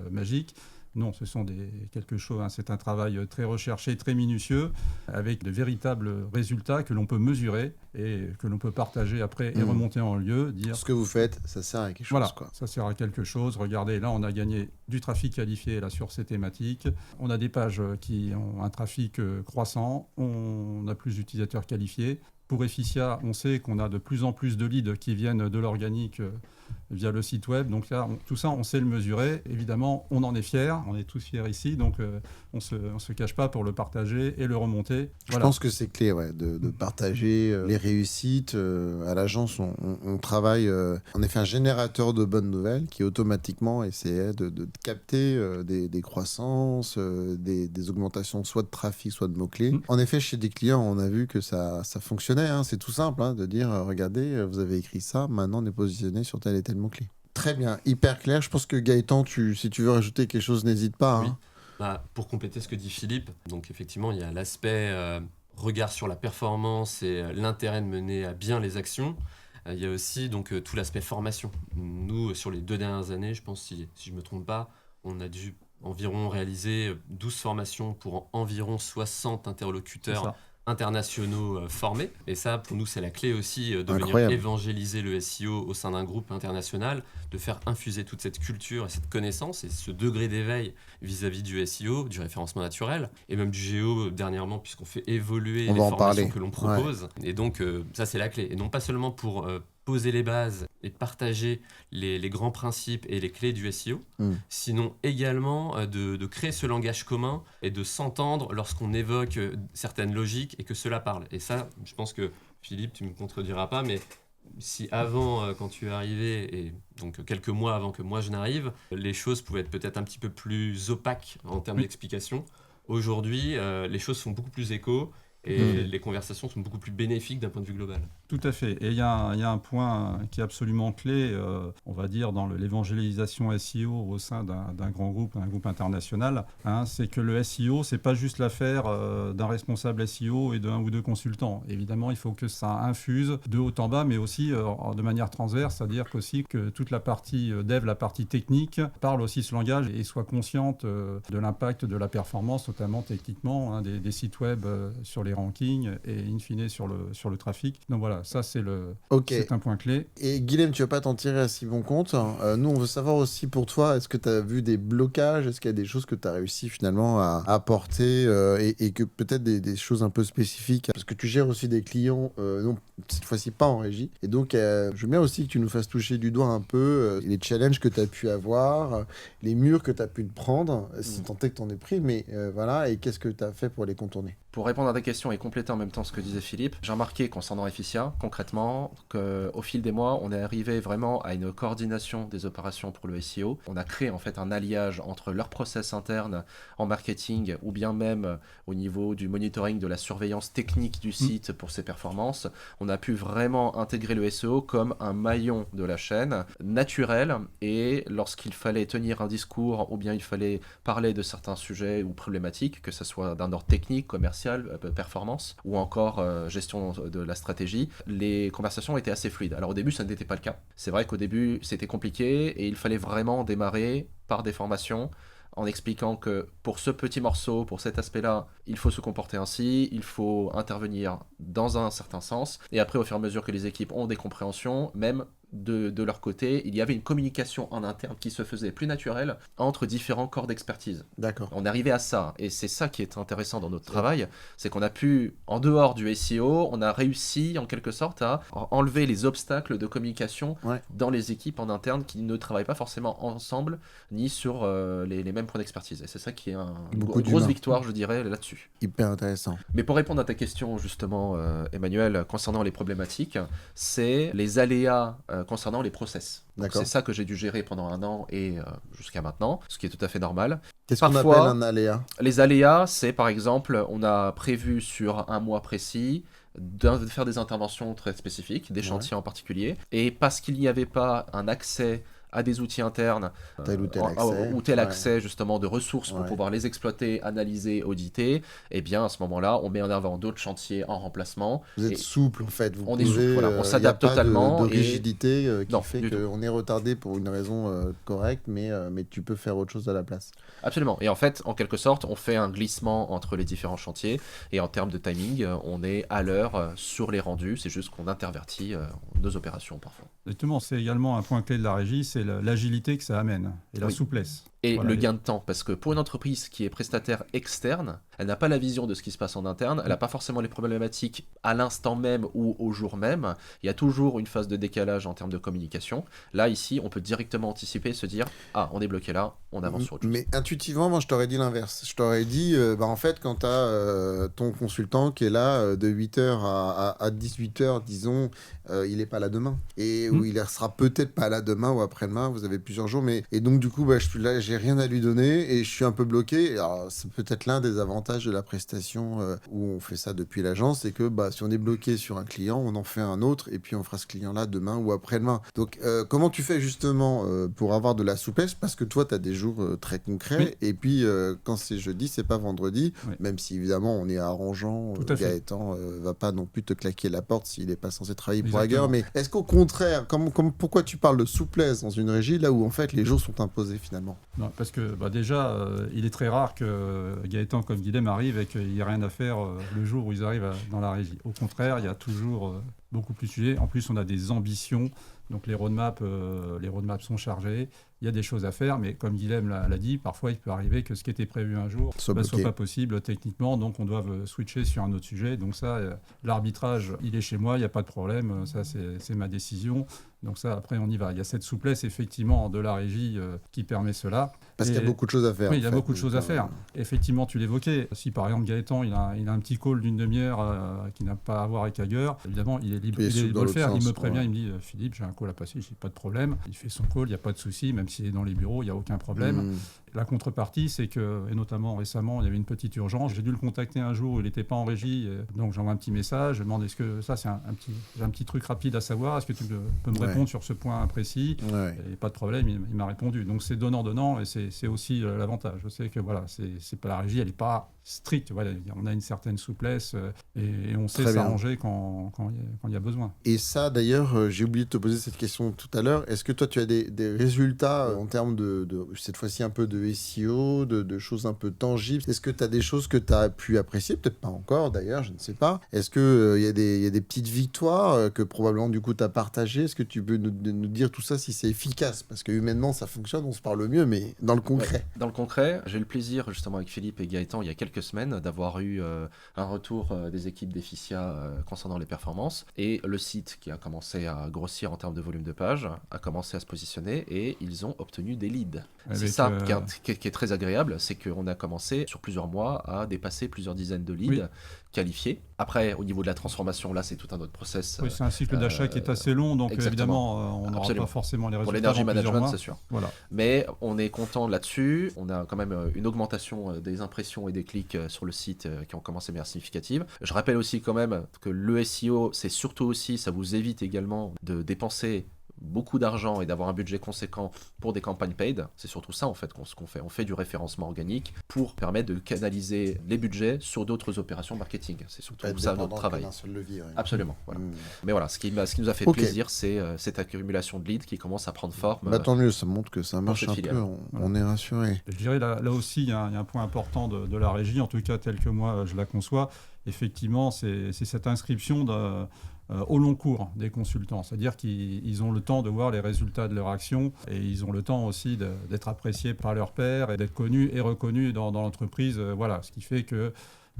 magiques, Non, ce sont quelque chose, hein, c'est un travail très recherché, très minutieux, avec de véritables résultats que l'on peut mesurer et que l'on peut partager après et remonter en lieu, dire... Ce que vous faites, ça sert à quelque chose. Voilà, Quoi. ça sert à quelque chose. Regardez, là, on a gagné du trafic qualifié là, sur ces thématiques. On a des pages qui ont un trafic croissant. On a plus d'utilisateurs qualifiés. Pour Efficia, on sait qu'on a de plus en plus de leads qui viennent de l'organique via le site web. Donc là, tout ça, on sait le mesurer. Évidemment, on en est fiers. On est tous fiers ici. Donc, on se cache pas pour le partager et le remonter. Je pense que c'est clé de partager les réussites. À l'agence, on travaille, on est fait un générateur de bonnes nouvelles qui automatiquement essayait de capter des croissances, des augmentations soit de trafic, soit de mots-clés. En effet, chez des clients, on a vu que ça fonctionnait. Hein. C'est tout simple de dire, regardez, vous avez écrit ça, maintenant on est positionné sur tel et tel mot-clé. Très bien, hyper clair. Je pense que Gaëtan, si tu veux rajouter quelque chose, n'hésite pas. Oui. Hein. Pour compléter ce que dit Philippe, donc effectivement, il y a l'aspect regard sur la performance et l'intérêt de mener à bien les actions. Il y a aussi donc tout l'aspect formation. Nous, sur les 2 dernières années, je pense, si je ne me trompe pas, on a dû environ réaliser 12 formations pour environ 60 interlocuteurs internationaux formés. Et ça, pour nous, c'est la clé aussi de venir évangéliser le SEO au sein d'un groupe international, de faire infuser toute cette culture et cette connaissance et ce degré d'éveil vis-à-vis du SEO, du référencement naturel, et même du GEO dernièrement, puisqu'on fait évoluer les formations que l'on propose. Ouais. Et donc, ça, c'est la clé. Et non pas seulement pour poser les bases et partager les grands principes et les clés du SEO, sinon également de créer ce langage commun et de s'entendre lorsqu'on évoque certaines logiques et que cela parle. Et ça, je pense que Philippe, tu ne me contrediras pas, mais si avant, quand tu es arrivé, et donc quelques mois avant que moi je n'arrive, les choses pouvaient être peut-être un petit peu plus opaques en termes d'explication, aujourd'hui, les choses sont beaucoup plus échos et les conversations sont beaucoup plus bénéfiques d'un point de vue global. Tout à fait. Et il y a un point qui est absolument clé, on va dire, dans l'évangélisation SEO au sein d'un grand groupe, un groupe international, c'est que le SEO, c'est pas juste l'affaire d'un responsable SEO et d'un ou deux consultants. Évidemment, il faut que ça infuse de haut en bas, mais aussi de manière transverse, c'est-à-dire qu'aussi que toute la partie dev, la partie technique, parle aussi ce langage et soit consciente de l'impact de la performance, notamment techniquement, des sites web sur les rankings et in fine sur le trafic. Donc voilà, ça c'est un point clé. Et Guilhem, tu vas pas t'en tirer à si bon compte. Nous, on veut savoir aussi pour toi, est-ce que tu as vu des blocages? Est-ce qu'il y a des choses que tu as réussi finalement à apporter et que peut-être des choses un peu spécifiques? Parce que tu gères aussi des clients, non, cette fois-ci pas en régie. Et donc, je veux bien aussi que tu nous fasses toucher du doigt un peu les challenges que tu as pu avoir, les murs que tu as pu te prendre, si tant est que tu en aies pris, mais voilà, et qu'est-ce que tu as fait pour les contourner? Pour répondre à ta question et compléter en même temps ce que disait Philippe, j'ai remarqué concernant Efficia, concrètement, qu'au fil des mois, on est arrivé vraiment à une coordination des opérations pour le SEO. On a créé en fait un alliage entre leurs process internes en marketing ou bien même au niveau du monitoring, de la surveillance technique du site pour ses performances. On a pu vraiment intégrer le SEO comme un maillon de la chaîne naturel, et lorsqu'il fallait tenir un discours ou bien il fallait parler de certains sujets ou problématiques, que ce soit d'un ordre technique, commercial, performance ou encore gestion de la stratégie, les conversations étaient assez fluides. Alors au début ça n'était pas le cas. C'est vrai qu'au début c'était compliqué et il fallait vraiment démarrer par des formations en expliquant que pour ce petit morceau, pour cet aspect-là, il faut se comporter ainsi, il faut intervenir dans un certain sens, et après au fur et à mesure que les équipes ont des compréhensions, même de leur côté, il y avait une communication en interne qui se faisait plus naturelle entre différents corps d'expertise. D'accord. On est arrivé à ça, et c'est ça qui est intéressant dans notre travail, c'est qu'on a pu, en dehors du SEO, on a réussi en quelque sorte à enlever les obstacles de communication dans les équipes en interne qui ne travaillent pas forcément ensemble, ni sur les mêmes points d'expertise. Et c'est ça qui est une grosse victoire, je dirais, là-dessus. Hyper intéressant. Mais pour répondre à ta question, justement, Emmanuel, concernant les problématiques, c'est les aléas concernant les process. C'est ça que j'ai dû gérer pendant 1 an et jusqu'à maintenant, ce qui est tout à fait normal. Qu'est-ce qu'on appelle un aléa? Les aléas, c'est par exemple, on a prévu sur un mois précis de faire des interventions très spécifiques, des chantiers en particulier, et parce qu'il n'y avait pas un accès à des outils internes, Tel ou tel accès. ou tel Ouais. accès justement de ressources pour Ouais. pouvoir les exploiter, analyser, auditer, et bien à ce moment-là, on met en avant d'autres chantiers en remplacement. Vous êtes Et souple en fait. Vous on est pouvez, souple, voilà, on y a s'adapte pas totalement de et- rigidité qui Non, fait du tout. qu'on est retardé pour une raison correcte, mais tu peux faire autre chose à la place. Absolument. Et en fait, en quelque sorte, on fait un glissement entre les différents chantiers. Et en termes de timing, on est à l'heure sur les rendus. C'est juste qu'on intervertit nos opérations parfois. Exactement, c'est également un point clé de la régie, c'est l'agilité que ça amène et la Oui. souplesse. Et Voilà, le les- gain de temps, parce que pour une entreprise qui est prestataire externe, elle n'a pas la vision de ce qui se passe en interne, elle n'a pas forcément les problématiques à l'instant même ou au jour même. Il y a toujours une phase de décalage en termes de communication. Là, ici, on peut directement anticiper, se dire « Ah, on est bloqué là, on avance sur autre chose. » Mais intuitivement, moi, je t'aurais dit l'inverse. Je t'aurais dit, en fait, quand tu as ton consultant qui est là de 8h à 18h, disons, il n'est pas là demain. Et où il ne sera peut-être pas là demain ou après-demain, vous avez plusieurs jours. Et donc, du coup, je suis là, j'ai rien à lui donner et je suis un peu bloqué. Alors, c'est peut-être l'un des avantages de la prestation où on fait ça depuis l'agence, c'est que si on est bloqué sur un client, on en fait un autre et puis on fera ce client-là demain ou après-demain. Donc, comment tu fais justement pour avoir de la souplesse? Parce que toi, tu as des jours très concrets et puis quand c'est jeudi, c'est pas vendredi, même si évidemment on est arrangeant. Tout à fait. Gaëtan va pas non plus te claquer la porte s'il n'est pas censé travailler pour Exactement. Hager. Mais est-ce qu'au contraire, pourquoi tu parles de souplesse dans une régie là où en fait les jours sont imposés finalement? Non, parce que déjà, il est très rare que Gaëtan comme Guilhem arrive et qu'il n'y ait rien à faire le jour où ils arrivent dans la régie. Au contraire, il y a toujours beaucoup plus de sujets. En plus, on a des ambitions. Donc les roadmaps sont chargés. Il y a des choses à faire, mais comme Guilhem l'a dit, parfois il peut arriver que ce qui était prévu un jour Soit ne soit bloqué. pas possible techniquement, donc on doit switcher sur un autre sujet. Donc ça, l'arbitrage, il est chez moi, il n'y a pas de problème, ça c'est ma décision. Donc ça, après, on y va. Il y a cette souplesse, effectivement, de la régie qui permet cela. Parce qu'il y a beaucoup de choses à faire. Oui, en il y a fait. beaucoup de choses à faire. Effectivement, tu l'évoquais. Si, par exemple, Gaëtan, il a un petit call d'une demi-heure qui n'a pas à voir avec Hager, évidemment, il est libre Il est souple de dans le l'autre faire. sens, Il me prévient, ouais. il me dit, Philippe, j'ai un call à passer, j'ai pas de problème. Il fait son call, il n'y a pas de souci, même s'il est dans les bureaux, il n'y a aucun problème. La contrepartie, c'est que, et notamment récemment, il y avait une petite urgence. J'ai dû le contacter un jour où il n'était pas en régie, donc j'envoie un petit message. Je demande est-ce que ça, c'est j'ai un petit truc rapide à savoir. Est-ce que tu peux me répondre sur ce point précis? Ouais. Et pas de problème, il m'a répondu. Donc c'est donnant-donnant et c'est aussi l'avantage. Je sais que voilà, c'est pas la régie, elle n'est pas stricte. Voilà, on a une certaine souplesse et on sait Très bien. s'arranger quand il y a besoin. Et ça, d'ailleurs, j'ai oublié de te poser cette question tout à l'heure. Est-ce que toi, tu as des résultats en termes de, cette fois-ci, un peu de SEO, de choses un peu tangibles? Est-ce que tu as des choses que tu as pu apprécier? Peut-être pas encore, d'ailleurs, je ne sais pas. Est-ce qu'il y a des petites victoires que probablement, du coup, tu as partagées? Est-ce que tu peux nous dire tout ça si c'est efficace? Parce que humainement, ça fonctionne, on se parle mieux, mais dans le concret. Ouais. Dans le concret, j'ai eu le plaisir, justement, avec Philippe et Gaëtan, il y a quelques semaines, d'avoir eu un retour des équipes d'Efficia concernant les performances. Et le site, qui a commencé à grossir en termes de volume de pages, a commencé à se positionner et ils ont obtenu des leads. C'est Avec, ça qui est très agréable, c'est qu'on a commencé sur plusieurs mois à dépasser plusieurs dizaines de leads qualifiés. Après, au niveau de la transformation, là, c'est tout un autre process. Oui, c'est un cycle d'achat qui est assez long, donc évidemment, on n'aura pas forcément les résultats. Pour l'énergie dans plusieurs management, mois. c'est sûr. Voilà. Mais on est content là-dessus. On a quand même une augmentation des impressions et des clics sur le site qui ont commencé de manière significative. Je rappelle aussi quand même que le SEO, c'est surtout aussi, ça vous évite également de dépenser beaucoup d'argent et d'avoir un budget conséquent pour des campagnes paid. C'est surtout ça en fait qu'on fait. On fait du référencement organique pour permettre de canaliser les budgets sur d'autres opérations marketing. C'est surtout ça notre travail. Seul levier, ouais. Absolument. Voilà. Mais voilà, ce qui nous a fait plaisir, c'est cette accumulation de leads qui commence à prendre forme. Tant mieux, ça montre que ça marche un peu. On est rassuré. Je dirais là aussi, il y a un point important de la régie, en tout cas tel que moi je la conçois. Effectivement, c'est cette inscription au long cours des consultants. C'est-à-dire qu'ils ont le temps de voir les résultats de leur action et ils ont le temps aussi d'être appréciés par leurs pairs et d'être connus et reconnus dans l'entreprise. Voilà, ce qui fait que,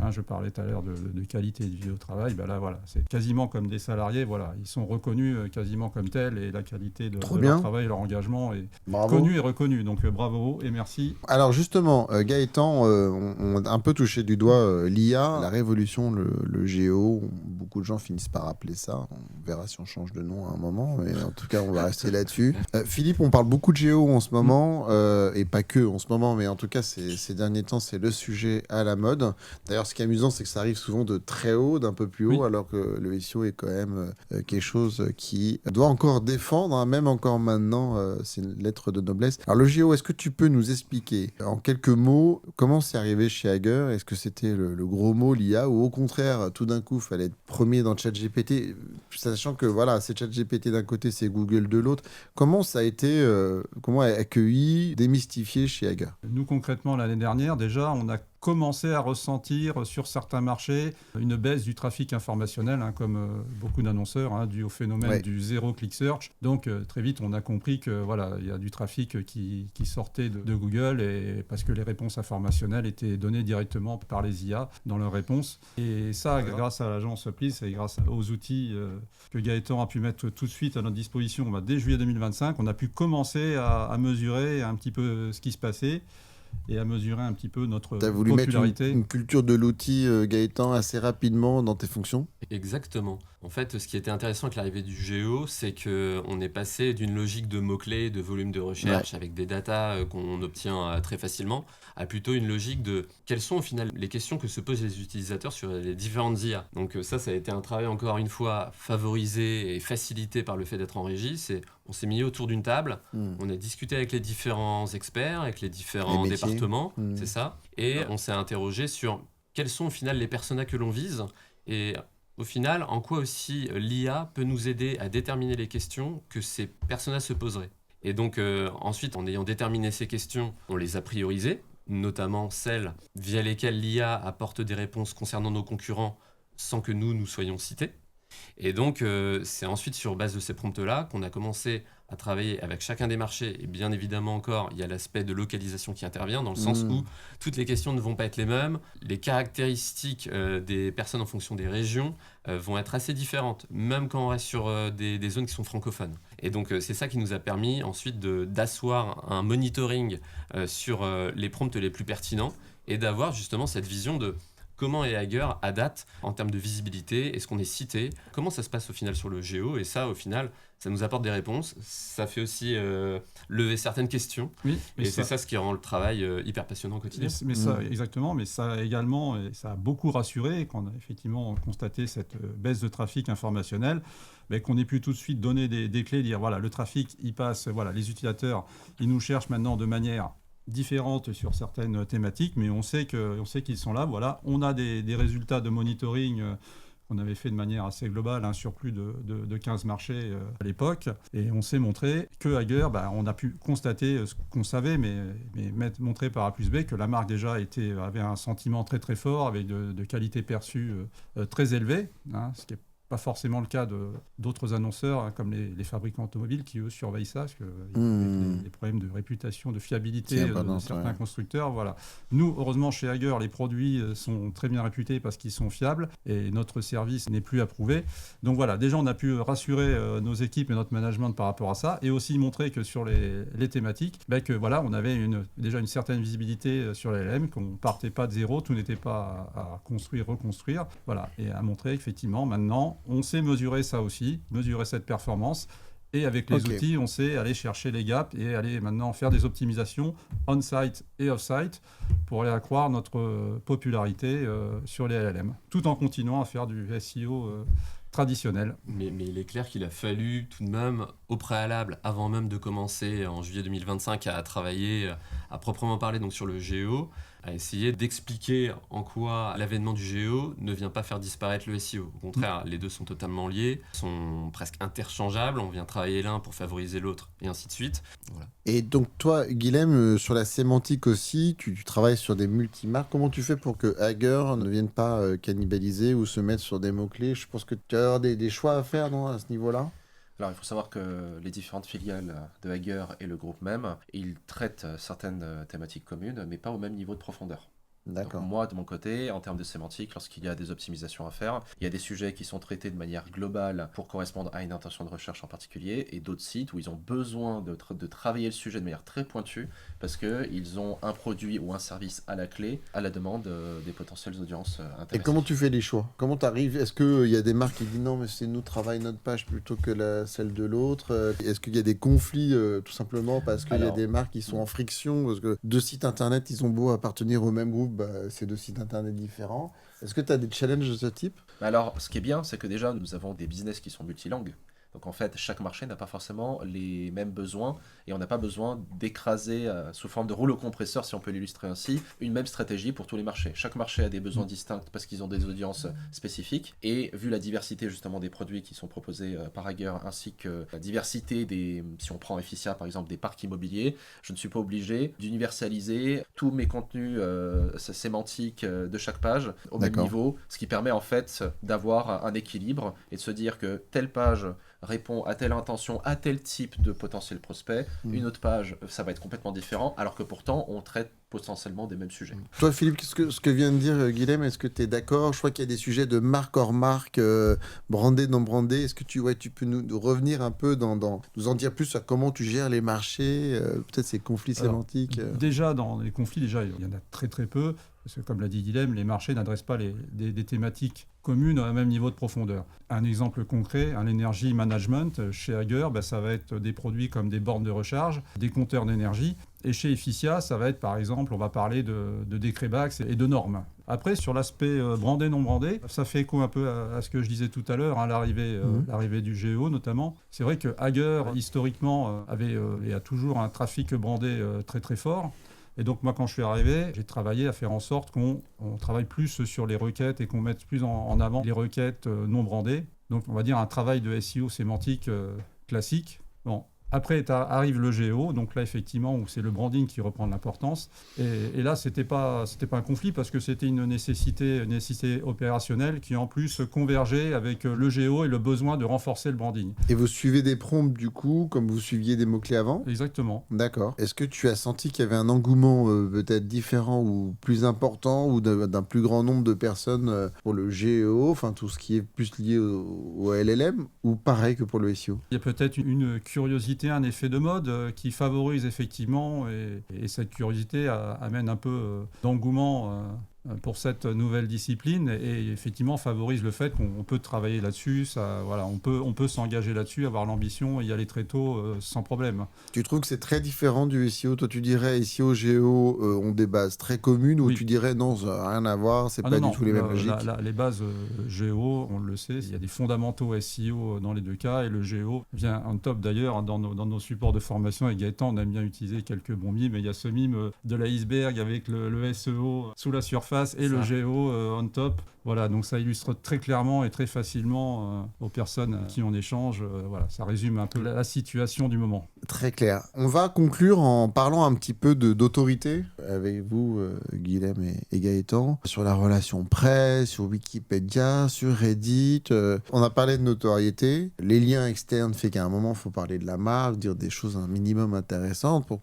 je parlais tout à l'heure de qualité de vie au travail, là, voilà, c'est quasiment comme des salariés. Voilà, ils sont reconnus quasiment comme tels et la qualité de leur travail, leur engagement est connue et reconnue. Donc bravo et merci. Alors justement, Gaëtan, on a un peu touché du doigt l'IA, la révolution, le géo. beaucoup de gens finissent par appeler ça. On verra si on change de nom à un moment, mais en tout cas, on va rester là-dessus. Philippe, on parle beaucoup de géo en ce moment, et pas que en ce moment, mais en tout cas, ces derniers temps, c'est le sujet à la mode. D'ailleurs, ce qui est amusant, c'est que ça arrive souvent de très haut, d'un peu plus haut, alors que le SEO est quand même quelque chose qui doit encore défendre, hein, même encore maintenant, c'est une lettre de noblesse. Alors, le géo, est-ce que tu peux nous expliquer en quelques mots comment c'est arrivé chez Hager? Est-ce que c'était le gros mot, l'IA, ou au contraire, tout d'un coup, il fallait être premier dans ChatGPT, sachant que voilà, c'est ChatGPT d'un côté, c'est Google de l'autre. Comment ça a été accueilli, démystifié chez Hager? Nous, concrètement, l'année dernière, déjà, on a commencé à ressentir sur certains marchés une baisse du trafic informationnel, hein, comme beaucoup d'annonceurs, hein, dû au phénomène du zéro click search. Donc très vite, on a compris que voilà, il y a du trafic qui sortait de Google, et parce que les réponses informationnelles étaient données directement par les IA dans leurs réponses. Et ça, grâce à l'agence Plis et grâce aux outils que Gaëtan a pu mettre tout de suite à notre disposition, dès juillet 2025, on a pu commencer à mesurer un petit peu ce qui se passait et à mesurer un petit peu notre popularité. T'as voulu mettre une culture de l'outil, Gaëtan, assez rapidement dans tes fonctions? Exactement. En fait, ce qui était intéressant avec l'arrivée du géo, c'est qu'on est passé d'une logique de mots-clés, de volume de recherche avec des datas qu'on obtient très facilement, à plutôt une logique de quelles sont au final les questions que se posent les utilisateurs sur les différentes IA. Donc ça a été un travail encore une fois favorisé et facilité par le fait d'être en régie. On s'est mis autour d'une table, on a discuté avec les différents experts, avec les différents départements, c'est ça, et on s'est interrogé sur quels sont au final les personas que l'on vise, et au final, en quoi aussi l'IA peut nous aider à déterminer les questions que ces personas se poseraient. Et donc ensuite, en ayant déterminé ces questions, on les a priorisées, notamment celles via lesquelles l'IA apporte des réponses concernant nos concurrents sans que nous soyons cités. Et donc, c'est ensuite sur base de ces prompts-là qu'on a commencé à travailler avec chacun des marchés. Et bien évidemment encore, il y a l'aspect de localisation qui intervient, dans le sens où toutes les questions ne vont pas être les mêmes. Les caractéristiques des personnes en fonction des régions vont être assez différentes, même quand on reste sur des zones qui sont francophones. Et donc, c'est ça qui nous a permis ensuite d'asseoir un monitoring sur les prompts les plus pertinents et d'avoir justement cette vision de comment est Hager à date en termes de visibilité, est-ce qu'on est cité, comment ça se passe au final sur le géo, et ça au final ça nous apporte des réponses, ça fait aussi lever certaines questions, et c'est ça ce qui rend le travail hyper passionnant au quotidien. Mais ça, exactement, mais ça également, et ça a beaucoup rassuré quand on a effectivement constaté cette baisse de trafic informationnel, qu'on ait pu tout de suite donner des clés, dire voilà, le trafic il passe, voilà, les utilisateurs ils nous cherchent maintenant de manière différentes sur certaines thématiques, mais on sait qu'ils sont là. Voilà, on a des résultats de monitoring qu'on avait fait de manière assez globale, hein, sur plus de 15 marchés à l'époque, et on s'est montré que Hager, on a pu constater ce qu'on savait, mais montrer par A plus B que la marque déjà avait un sentiment très très fort, avec de qualité perçue très élevée, hein, ce qui est pas forcément le cas d'autres annonceurs, hein, comme les fabricants automobiles qui, eux, surveillent ça, parce qu'il y a des problèmes de réputation, de fiabilité de certains constructeurs. Voilà. Nous, heureusement, chez Hager, les produits sont très bien réputés parce qu'ils sont fiables, et notre service n'est plus approuvé. Donc voilà, déjà, on a pu rassurer nos équipes et notre management par rapport à ça, et aussi montrer que sur les thématiques, que voilà, on avait déjà une certaine visibilité sur les LLM, qu'on ne partait pas de zéro, tout n'était pas à construire, reconstruire. Voilà, et à montrer effectivement, maintenant, on sait mesurer ça aussi, mesurer cette performance. Et avec les outils, on sait aller chercher les gaps et aller maintenant faire des optimisations on-site et off-site pour aller accroître notre popularité sur les LLM, tout en continuant à faire du SEO traditionnel. Mais il est clair qu'il a fallu tout de même, au préalable, avant même de commencer en juillet 2025 à travailler, à proprement parler donc sur le géo, à essayer d'expliquer en quoi l'avènement du géo ne vient pas faire disparaître le SEO. Au contraire, les deux sont totalement liés, sont presque interchangeables, on vient travailler l'un pour favoriser l'autre, et ainsi de suite. Voilà. Et donc toi, Guilhem, sur la sémantique aussi, tu travailles sur des multimarques. Comment tu fais pour que Hager ne vienne pas cannibaliser ou se mettre sur des mots-clés? Je pense que tu as des choix à faire, non, à ce niveau-là? Alors, il faut savoir que les différentes filiales de Hager et le groupe même, ils traitent certaines thématiques communes, mais pas au même niveau de profondeur. D'accord. Donc, moi, de mon côté, en termes de sémantique, lorsqu'il y a des optimisations à faire, il y a des sujets qui sont traités de manière globale pour correspondre à une intention de recherche en particulier, et d'autres sites où ils ont besoin de travailler le sujet de manière très pointue, parce qu'ils ont un produit ou un service à la clé, à la demande des potentielles audiences intéressées. Et comment tu fais les choix? Comment tu arrives? Est-ce qu'il y a des marques qui disent non, mais c'est nous travaille notre page plutôt que celle de l'autre? Est-ce qu'il y a des conflits tout simplement parce qu'il y a des marques qui sont en friction? Parce que deux sites internet, ils ont beau appartenir au même groupe, c'est deux sites internet différents. Est-ce que tu as des challenges de ce type? Alors, ce qui est bien, c'est que déjà, nous avons des business qui sont multilangues. Donc en fait, chaque marché n'a pas forcément les mêmes besoins et on n'a pas besoin d'écraser sous forme de rouleau compresseur, si on peut l'illustrer ainsi, une même stratégie pour tous les marchés. Chaque marché a des besoins distincts parce qu'ils ont des audiences spécifiques et vu la diversité justement des produits qui sont proposés par Hager ainsi que la diversité des, si on prend Efficia par exemple, des parcs immobiliers, je ne suis pas obligé d'universaliser tous mes contenus sémantiques de chaque page au même niveau, ce qui permet en fait d'avoir un équilibre et de se dire que telle page répond à telle intention, à tel type de potentiel prospect. Une autre page, ça va être complètement différent, alors que pourtant, on traite potentiellement des mêmes sujets. Toi, Philippe, ce que vient de dire Guilhem, est-ce que tu es d'accord? Je crois qu'il y a des sujets de marque hors marque, brandé, non brandé. Est-ce que tu peux nous revenir un peu nous en dire plus sur comment tu gères les marchés, peut-être ces conflits sémantiques Déjà, dans les conflits, il y en a très très peu. Parce que comme l'a dit Guilhem, les marchés n'adressent pas des thématiques communes à un même niveau de profondeur. Un exemple concret, un energy management chez Hager, ça va être des produits comme des bornes de recharge, des compteurs d'énergie. Et chez Efficia, ça va être par exemple, on va parler de décrets BACS et de normes. Après, sur l'aspect brandé, non brandé, ça fait écho un peu à ce que je disais tout à l'heure, l'arrivée du GEO notamment. C'est vrai que Hager, historiquement, avait et a toujours un trafic brandé très très fort. Et donc moi, quand je suis arrivé, j'ai travaillé à faire en sorte qu'on travaille plus sur les requêtes et qu'on mette plus en avant les requêtes non brandées. Donc on va dire un travail de SEO sémantique classique. Bon. Après arrive le GEO, donc là effectivement où c'est le branding qui reprend de l'importance. Et là c'était pas un conflit parce que c'était une nécessité opérationnelle qui en plus convergeait avec le GEO et le besoin de renforcer le branding. Et vous suivez des prompts du coup, comme vous suiviez des mots-clés avant? Exactement. D'accord. Est-ce que tu as senti qu'il y avait un engouement peut-être différent ou plus important ou d'un plus grand nombre de personnes pour le GEO, enfin tout ce qui est plus lié au LLM, ou pareil que pour le SEO? Il y a peut-être une curiosité, un effet de mode qui favorise effectivement et cette curiosité amène un peu d'engouement pour cette nouvelle discipline et effectivement favorise le fait qu'on peut travailler là-dessus, on peut s'engager là-dessus, avoir l'ambition et y aller très tôt sans problème. Tu trouves que c'est très différent du SEO? Toi tu dirais SEO, GEO ont des bases très communes ou tu dirais non, ça n'a rien à voir, c'est pas du tout les mêmes logiques? Les bases GEO, on le sait, il y a des fondamentaux SEO dans les deux cas et le GEO vient en top d'ailleurs dans nos supports de formation avec Gaëtan, on aime bien utiliser quelques bons mimes, mais il y a ce mime de l'iceberg avec le SEO sous la surface et le GEO on top. Voilà, donc ça illustre très clairement et très facilement aux personnes qui on échange. Voilà, ça résume un peu la situation du moment. Très clair. On va conclure en parlant un petit peu d'autorité avec vous, Guilhem et Gaëtan, sur la relation presse, sur Wikipédia, sur Reddit. On a parlé de notoriété. Les liens externes fait qu'à un moment, il faut parler de la marque, dire des choses un minimum intéressantes pour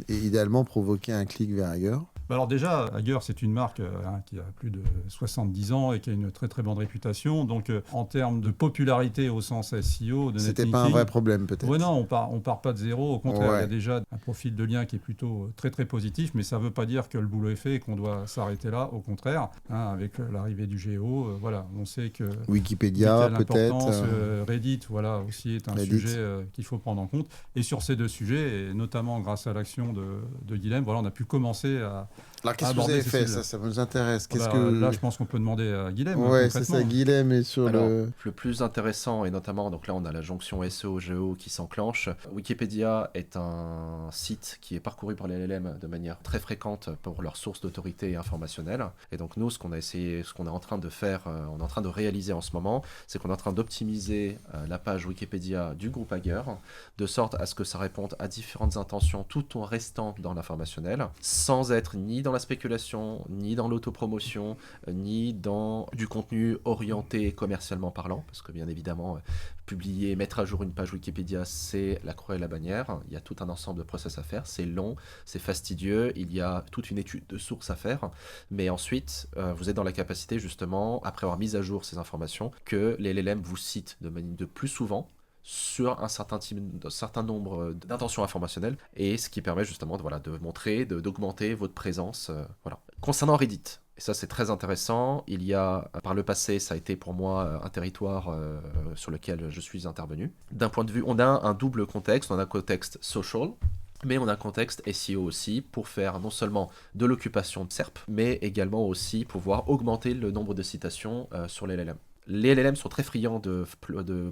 et idéalement provoquer un clic vers ailleurs. Alors déjà, Hager, c'est une marque qui a plus de 70 ans et qui a une très très bonne réputation. Donc en termes de popularité au sens SEO, de c'était netlinking, pas un vrai problème peut-être. Oui, non, on part pas de zéro. Au contraire, il y a déjà un profil de lien qui est plutôt très très positif, mais ça veut pas dire que le boulot est fait et qu'on doit s'arrêter là. Au contraire, avec l'arrivée du GEO, on sait que Wikipédia peut-être, Reddit, aussi est un sujet qu'il faut prendre en compte. Et sur ces deux sujets, et notamment grâce à l'action de Guilhem, on a pu commencer à Alors qu'est-ce que vous avez fait? Ça nous intéresse. Là, je pense qu'on peut demander à Guilhem. Ouais, c'est ça, Guilhem est sur le plus intéressant, et notamment, donc là on a la jonction SEO-GEO qui s'enclenche. Wikipédia est un site qui est parcouru par les LLM de manière très fréquente pour leurs sources d'autorité informationnelle. Et donc nous, ce qu'on est en train de faire, on est en train de réaliser en ce moment, c'est qu'on est en train d'optimiser la page Wikipédia du groupe Hager, de sorte à ce que ça réponde à différentes intentions tout en restant dans l'informationnel, sans être ni dans la spéculation, ni dans l'autopromotion, ni compagnie dans du contenu orienté commercialement parlant, parce que bien évidemment, publier, mettre à jour une page Wikipédia, c'est la croix et la bannière. Il y a tout un ensemble de process à faire, c'est long, c'est fastidieux, il y a toute une étude de source à faire, mais ensuite, vous êtes dans la capacité justement, après avoir mis à jour ces informations, que les LLM vous citent de plus souvent sur un certain nombre d'intentions informationnelles, et ce qui permet justement de montrer, d'augmenter votre présence. Voilà. Concernant Reddit, et ça c'est très intéressant, il y a, par le passé, ça a été pour moi un territoire sur lequel je suis intervenu. D'un point de vue, on a un double contexte, on a un contexte social, mais on a un contexte SEO aussi pour faire non seulement de l'occupation de SERP, mais également aussi pouvoir augmenter le nombre de citations sur les LLM. Les LLM sont très friands de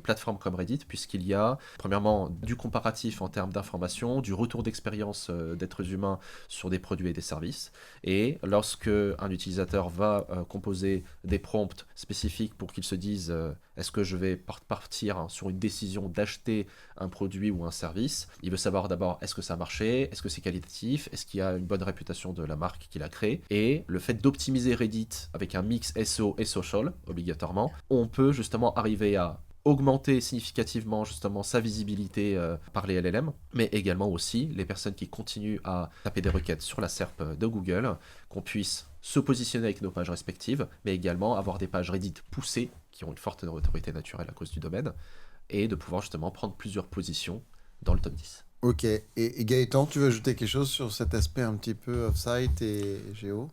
plateformes comme Reddit, puisqu'il y a, premièrement, du comparatif en termes d'information, du retour d'expérience d'êtres humains sur des produits et des services. Et lorsque un utilisateur va composer des prompts spécifiques pour qu'il se dise est-ce que je vais partir sur une décision d'acheter un produit ou un service, il veut savoir d'abord est-ce que ça a marché, est-ce que c'est qualitatif, est-ce qu'il y a une bonne réputation de la marque qu'il a créée. Et le fait d'optimiser Reddit avec un mix SEO et social, obligatoirement, on peut justement arriver à augmenter significativement justement sa visibilité par les LLM, mais également aussi les personnes qui continuent à taper des requêtes sur la SERP de Google, qu'on puisse se positionner avec nos pages respectives, mais également avoir des pages Reddit poussées qui ont une forte autorité naturelle à cause du domaine, et de pouvoir justement prendre plusieurs positions dans le top 10. Ok, et Gaëtan, tu veux ajouter quelque chose sur cet aspect un petit peu off-site et géo ?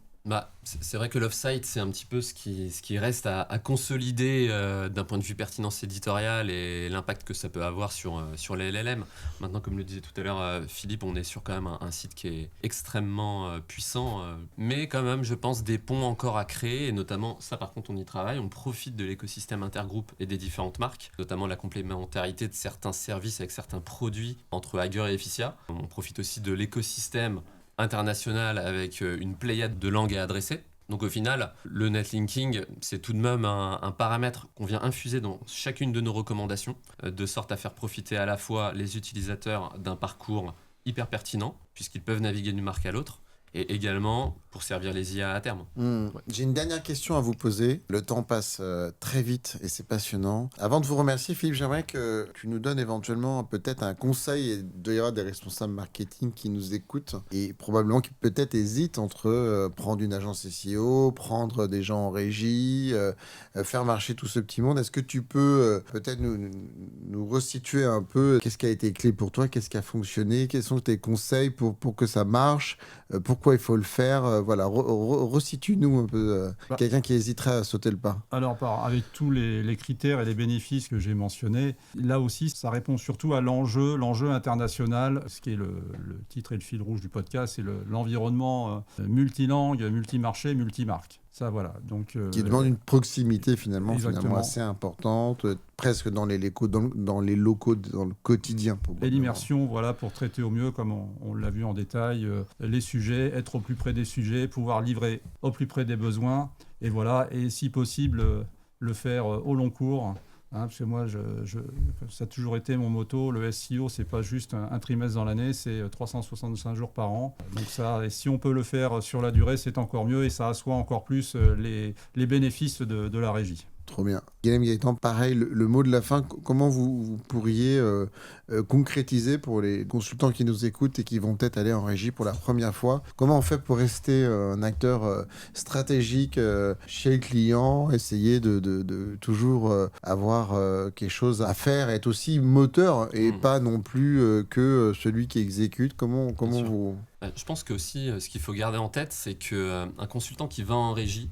C'est vrai que l'off-site, c'est un petit peu ce qui reste à consolider d'un point de vue pertinence éditoriale et l'impact que ça peut avoir sur les LLM. Maintenant, comme le disait tout à l'heure Philippe, on est sur quand même un site qui est extrêmement puissant, mais quand même, je pense, des ponts encore à créer, et notamment, ça par contre, on y travaille, on profite de l'écosystème intergroupe et des différentes marques, notamment la complémentarité de certains services avec certains produits entre Hager et Efficia. On profite aussi de l'écosystème international avec une pléiade de langues à adresser. Donc au final, le netlinking, c'est tout de même un paramètre qu'on vient infuser dans chacune de nos recommandations, de sorte à faire profiter à la fois les utilisateurs d'un parcours hyper pertinent, puisqu'ils peuvent naviguer d'une marque à l'autre, et également pour servir les IA à terme. J'ai une dernière question à vous poser. Le temps passe très vite et c'est passionnant. Avant de vous remercier, Philippe, j'aimerais que tu nous donnes éventuellement peut-être un conseil. Il doit y avoir des responsables marketing qui nous écoutent et probablement qui peut-être hésitent entre prendre une agence SEO, prendre des gens en régie, faire marcher tout ce petit monde. Est-ce que tu peux peut-être nous resituer un peu qu'est-ce qui a été clé pour toi, qu'est-ce qui a fonctionné, quels sont tes conseils pour que ça marche, pourquoi il faut le faire, voilà, resitue-nous un peu, quelqu'un qui hésiterait à sauter le pas. Alors, avec tous les critères et les bénéfices que j'ai mentionnés, là aussi, ça répond surtout à l'enjeu international, ce qui est le titre et le fil rouge du podcast, c'est l'environnement multilangue, multimarché, multimarque. Ça, voilà. Donc, qui demande une proximité finalement assez importante, presque dans les locaux, dans le quotidien. Et l'immersion, voilà, pour traiter au mieux, comme on l'a vu en détail, les sujets, être au plus près des sujets, pouvoir livrer au plus près des besoins, et voilà, et si possible, le faire au long cours. Parce que moi, ça a toujours été mon motto, le SEO, c'est pas juste un trimestre dans l'année, c'est 365 jours par an. Donc ça, et si on peut le faire sur la durée, c'est encore mieux et ça assoit encore plus les bénéfices de la régie. Trop bien. Guilhem, Gaëtan, pareil, le mot de la fin, comment vous pourriez concrétiser pour les consultants qui nous écoutent et qui vont peut-être aller en régie pour la première fois, comment on fait pour rester un acteur stratégique chez le client, essayer de toujours avoir quelque chose à faire, être aussi moteur et pas non plus que celui qui exécute. Comment vous... Je pense que aussi, ce qu'il faut garder en tête, c'est qu'un consultant qui va en régie,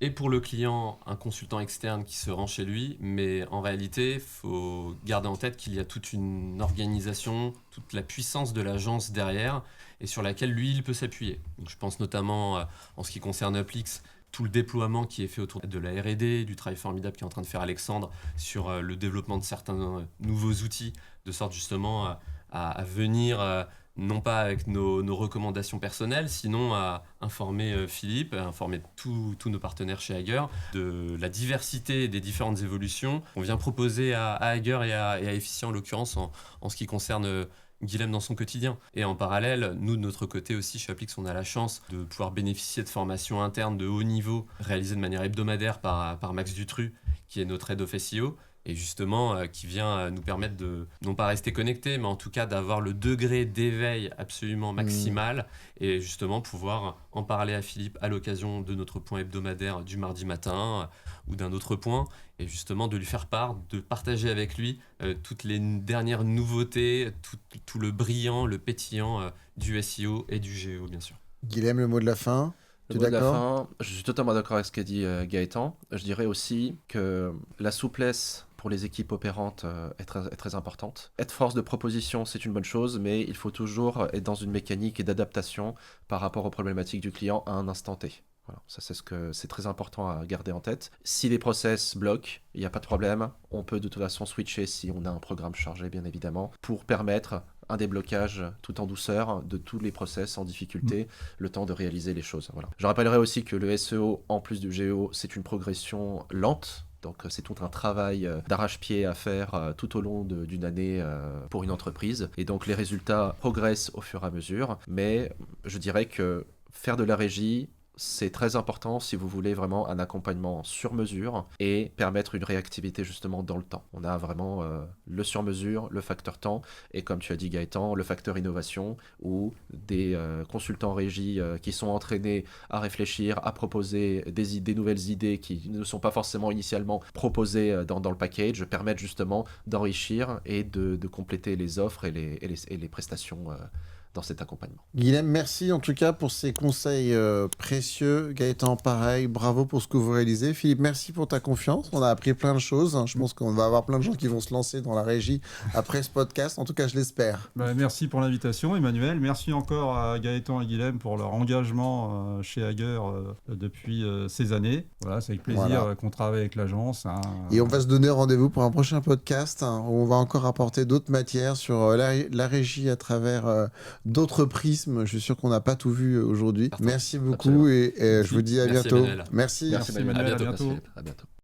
et pour le client, un consultant externe qui se rend chez lui, mais en réalité, il faut garder en tête qu'il y a toute une organisation, toute la puissance de l'agence derrière, et sur laquelle lui, il peut s'appuyer. Donc, je pense notamment, en ce qui concerne Uplix, tout le déploiement qui est fait autour de la R&D, du travail formidable qu'est en train de faire Alexandre sur le développement de certains nouveaux outils, de sorte justement à venir... non pas avec nos recommandations personnelles, sinon à informer Philippe, à informer tous nos partenaires chez Hager de la diversité des différentes évolutions qu'on vient proposer à Hager et à Efficia en l'occurrence en ce qui concerne Guilhem dans son quotidien. Et en parallèle, nous, de notre côté aussi, chez Applix, on a la chance de pouvoir bénéficier de formations internes de haut niveau réalisées de manière hebdomadaire par Max Dutru, qui est notre Head of SEO, et justement qui vient nous permettre de, non pas rester connectés, mais en tout cas d'avoir le degré d'éveil absolument maximal, et justement pouvoir en parler à Philippe à l'occasion de notre point hebdomadaire du mardi matin ou d'un autre point, et justement de lui faire part, de partager avec lui toutes les dernières nouveautés, tout le brillant, le pétillant du SEO et du GEO, bien sûr. Guilhem, le mot de la fin. Le mot de la fin, je suis totalement d'accord avec ce qu'a dit Gaëtan. Je dirais aussi que la souplesse pour les équipes opérantes est très importante. Être force de proposition, c'est une bonne chose, mais il faut toujours être dans une mécanique et d'adaptation par rapport aux problématiques du client à un instant T. Voilà, ça c'est très important à garder en tête. Si les process bloquent, il n'y a pas de problème. On peut de toute façon switcher si on a un programme chargé, bien évidemment, pour permettre un déblocage tout en douceur de tous les process en difficulté, le temps de réaliser les choses. Voilà. Je rappellerai aussi que le SEO, en plus du GEO, c'est une progression lente. Donc c'est tout un travail d'arrache-pied à faire tout au long d'une année pour une entreprise. Et donc les résultats progressent au fur et à mesure. Mais je dirais que faire de la régie, c'est très important si vous voulez vraiment un accompagnement sur mesure et permettre une réactivité justement dans le temps. On a vraiment le sur mesure, le facteur temps et comme tu as dit Gaëtan, le facteur innovation où des consultants régie qui sont entraînés à réfléchir, à proposer des nouvelles idées qui ne sont pas forcément initialement proposées dans le package permettent justement d'enrichir et de compléter les offres et les prestations dans cet accompagnement. Guilhem, merci en tout cas pour ces conseils précieux. Gaëtan, pareil, bravo pour ce que vous réalisez. Philippe, merci pour ta confiance. On a appris plein de choses. Je pense qu'on va avoir plein de gens qui vont se lancer dans la régie après ce podcast. En tout cas, je l'espère. Merci pour l'invitation, Emmanuel. Merci encore à Gaëtan et Guilhem pour leur engagement chez Hager depuis ces années. Voilà, c'est avec plaisir qu'on travaille avec l'agence. Et on va se donner rendez-vous pour un prochain podcast où on va encore apporter d'autres matières sur la régie à travers d'autres prismes. Je suis sûr qu'on n'a pas tout vu aujourd'hui. Merci beaucoup. Absolument. Et je vous dis à bientôt. Emmanuel. Merci. Merci Emmanuel, à bientôt. À bientôt.